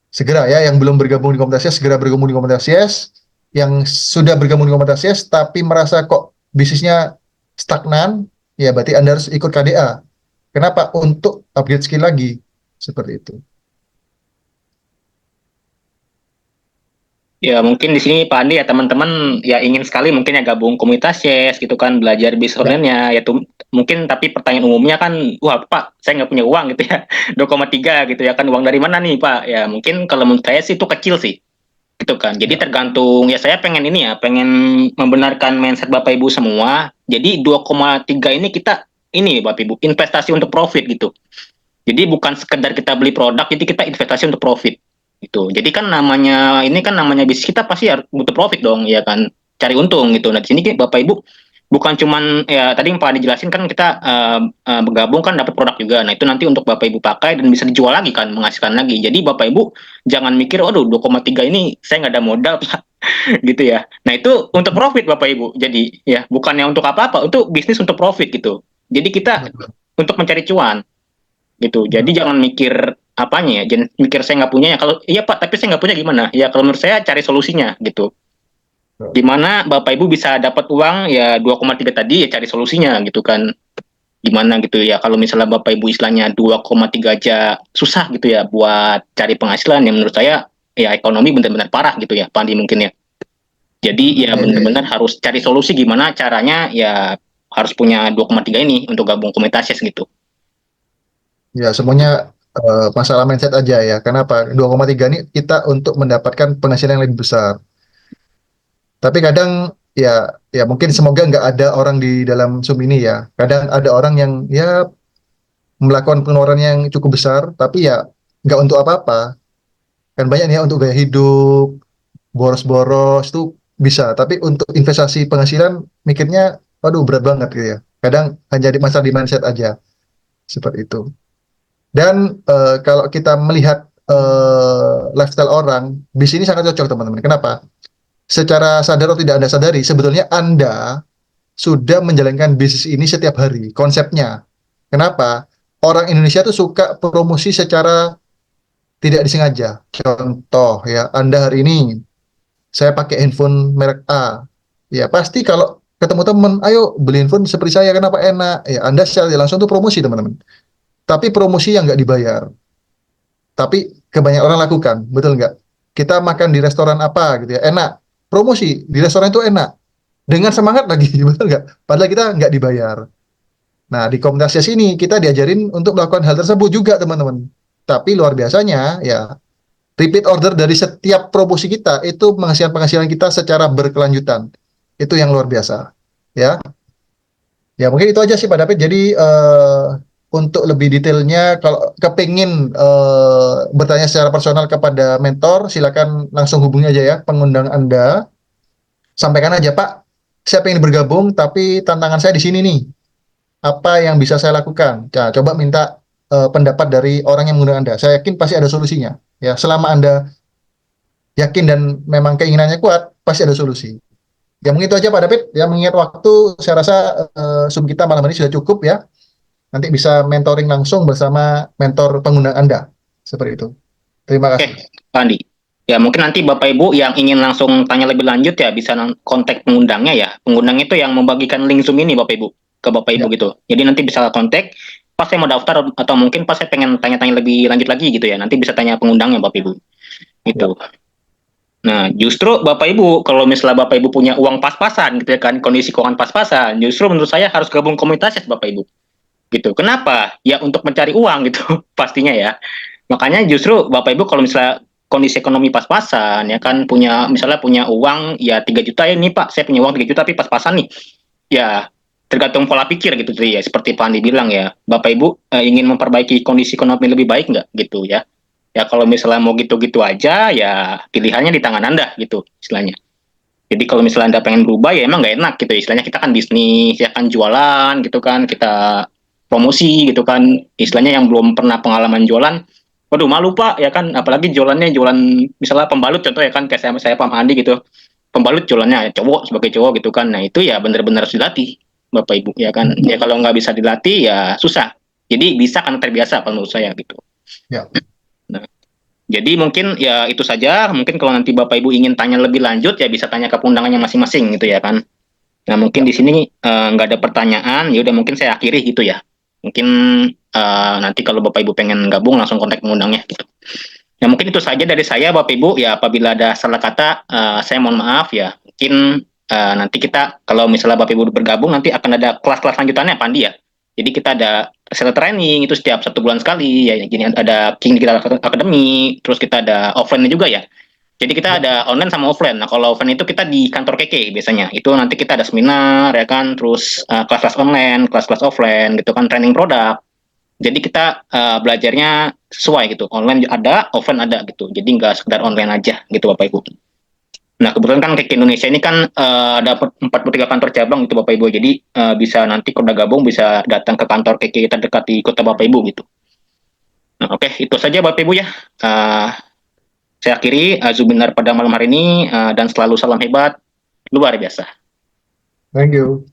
Speaker 1: segera ya, yang belum bergabung di komunitas Yes, segera bergabung di komunitas Yes. Yang sudah bergabung di komunitas Yes, tapi merasa kok bisnisnya stagnan, ya berarti Anda harus ikut KDA. Kenapa? Untuk upgrade skill lagi. Seperti itu.
Speaker 2: Ya mungkin di sini Pak Andi ya teman-teman ya ingin sekali mungkin ya gabung komunitas yes gitu kan belajar bisnis
Speaker 1: Ya,
Speaker 2: online-nya ya tuh mungkin tapi pertanyaan umumnya kan wah Pak saya nggak punya uang gitu ya 2,3 gitu ya kan uang dari mana nih Pak ya mungkin kalau menurut saya sih itu kecil sih gitu kan jadi
Speaker 1: ya,
Speaker 2: tergantung ya saya pengen ini ya pengen membenarkan mindset Bapak Ibu semua jadi 2,3 ini kita ini Bapak Ibu investasi untuk profit gitu jadi bukan sekedar kita beli produk, jadi kita investasi untuk profit. Gitu. Jadi kan namanya ini kan namanya bisnis kita pasti harus butuh profit dong, ya kan. Cari untung gitu. Nah, di sini Bapak Ibu bukan cuman ya tadi yang Pak dijelasin kan kita bergabung kan dapat produk juga. Nah, itu nanti untuk Bapak Ibu pakai dan bisa dijual lagi kan, menghasilkan lagi. Jadi Bapak Ibu jangan mikir, "Aduh, 2,3 ini saya nggak ada modal, Pak." gitu ya. Nah, itu untuk profit Bapak Ibu. Jadi ya bukannya untuk apa-apa, untuk bisnis untuk profit gitu. Jadi kita
Speaker 1: betul.
Speaker 2: untuk mencari cuan gitu. Jadi
Speaker 1: Ya,
Speaker 2: jangan mikir apanya ya, jangan mikir saya nggak punya ya. Kalau iya Pak, tapi saya nggak punya gimana? Ya kalau menurut saya cari solusinya gitu.
Speaker 1: betul.
Speaker 2: Gimana Bapak Ibu bisa dapat uang ya 2,3 tadi ya cari solusinya gitu kan. Gimana gitu ya kalau misalnya Bapak Ibu istilahnya 2,3 aja susah gitu ya buat cari penghasilan ya menurut saya ya ekonomi benar-benar parah gitu ya Pak Andi mungkin ya. Jadi ya
Speaker 1: Ya, ya, ya.
Speaker 2: benar-benar harus cari solusi gimana caranya ya harus punya 2,3 ini untuk gabung komunitas gitu.
Speaker 1: Ya, semuanya masalah mindset aja ya. Kenapa? 2,3 ini kita untuk mendapatkan penghasilan yang lebih besar. Tapi kadang ya ya mungkin semoga nggak ada orang di dalam Zoom ini ya. Kadang ada orang yang ya melakukan pengeluaran yang cukup besar, tapi ya nggak untuk apa-apa. Kan banyak ya untuk gaya hidup, boros-boros itu bisa. Tapi untuk investasi penghasilan mikirnya, waduh berat banget gitu ya. Kadang hanya di masalah di mindset aja seperti itu. Dan kalau kita melihat lifestyle orang, bis ini sangat cocok teman-teman. Kenapa? Secara sadar atau tidak Anda sadari, sebetulnya Anda sudah menjalankan bisnis ini setiap hari. Konsepnya. Kenapa? Orang Indonesia tuh suka promosi secara tidak disengaja. Contoh ya, Anda hari ini saya pakai handphone merek A. Ya pasti kalau ketemu teman, ayo beli handphone seperti saya, kenapa enak? Ya Anda secara langsung tuh promosi teman-teman. Tapi promosi yang nggak dibayar. Tapi kebanyakan orang lakukan, betul nggak? Kita makan di restoran apa gitu ya, enak. Promosi di restoran itu enak. Dengan semangat lagi, betul nggak? Padahal kita nggak dibayar. Nah, di komunitas ini kita diajarin untuk melakukan hal tersebut juga, teman-teman. Tapi luar biasanya, ya, repeat order dari setiap promosi kita itu menghasilkan penghasilan kita secara berkelanjutan. Itu yang luar biasa. Ya, ya mungkin itu aja sih Pak David. Jadi untuk lebih detailnya, kalau kepingin bertanya secara personal kepada mentor, silakan langsung hubungi aja ya pengundang Anda. Sampaikan aja Pak, saya pengen bergabung, tapi tantangan saya di sini nih. Apa yang bisa saya lakukan? Nah, coba minta pendapat dari orang yang mengundang Anda. Saya yakin pasti ada solusinya. Ya, selama Anda yakin dan memang keinginannya kuat, pasti ada solusi. Ya mungkin itu aja Pak David. Ya mengingat waktu, saya rasa Zoom kita malam ini sudah cukup ya. Nanti bisa mentoring langsung bersama mentor pengundang Anda. Seperti itu. Terima
Speaker 2: Oke,
Speaker 1: kasih.
Speaker 2: Pak Andi. Ya mungkin nanti Bapak Ibu yang ingin langsung tanya lebih lanjut ya bisa kontak pengundangnya ya. Pengundang itu yang membagikan link Zoom ini Bapak Ibu ke Bapak Ibu
Speaker 1: Ya,
Speaker 2: gitu. Jadi nanti bisa kontak pas saya mau daftar atau mungkin pas saya pengen tanya-tanya lebih lanjut lagi gitu ya. Nanti bisa tanya pengundangnya Bapak Ibu.
Speaker 1: ya,
Speaker 2: Gitu. Nah, justru Bapak Ibu kalau misalnya Bapak Ibu punya uang pas-pasan gitu ya kan, kondisi keuangan pas-pasan, justru menurut saya harus gabung komunitas ya Bapak Ibu. Gitu. Kenapa? Ya untuk mencari uang gitu pastinya ya. Makanya justru Bapak Ibu kalau misalnya kondisi ekonomi pas-pasan ya kan punya misalnya punya uang ya 3 juta ya nih Pak, saya punya uang 3 juta tapi pas-pasan nih. Ya tergantung pola pikir gitu jadi ya seperti Pak Andi bilang ya. Bapak Ibu ingin memperbaiki kondisi ekonomi lebih baik nggak gitu ya. Ya kalau misalnya mau gitu-gitu aja ya pilihannya di tangan Anda gitu istilahnya. Jadi kalau misalnya Anda pengen berubah ya emang nggak enak gitu istilahnya kita kan bisnis ya kan jualan gitu kan kita promosi gitu kan istilahnya yang belum pernah pengalaman jualan waduh malu Pak ya kan apalagi jualannya jualan misalnya pembalut contoh ya kan kayak saya Pak Handi gitu pembalut jualannya cowok sebagai cowok gitu kan nah itu ya benar-benar harus dilatih Bapak Ibu ya kan ya kalau nggak bisa dilatih ya susah jadi bisa kan terbiasa kalau menurut saya gitu.
Speaker 1: ya.
Speaker 2: Nah, jadi mungkin ya itu saja mungkin kalau nanti Bapak Ibu ingin tanya lebih lanjut ya bisa tanya ke undangannya masing-masing gitu ya kan. Nah, mungkin
Speaker 1: Ya.
Speaker 2: di sini nggak ada pertanyaan, ya udah mungkin saya akhiri gitu ya. Mungkin nanti kalau Bapak Ibu pengen gabung langsung kontak pengundangnya gitu. Ya mungkin itu saja dari saya Bapak Ibu. Ya apabila ada salah kata, saya mohon maaf ya. Mungkin nanti kita kalau misalnya Bapak Ibu bergabung nanti akan ada kelas-kelas lanjutannya Pandi ya. Jadi kita ada seller training itu setiap 1 bulan sekali ya. Jadi ada King Digital Academy, terus kita ada offline juga ya. Jadi kita
Speaker 1: Ya.
Speaker 2: ada online sama offline. Nah, kalau offline itu kita di kantor KK biasanya. Itu nanti kita ada seminar ya kan, terus kelas-kelas online, kelas-kelas offline gitu kan, training produk. Jadi kita belajarnya sesuai gitu. Online ada, offline ada gitu. Jadi nggak sekedar online aja gitu Bapak Ibu. Nah, kebetulan kan KK Indonesia ini kan ada 43 kantor cabang gitu Bapak Ibu. Jadi bisa nanti kalau udah gabung bisa datang ke kantor KK terdekat di kota Bapak Ibu gitu. Nah, oke, itu saja Bapak Ibu ya. Eh, saya akhiri Zubinar pada malam hari ini dan selalu salam hebat luar biasa.
Speaker 1: Thank you.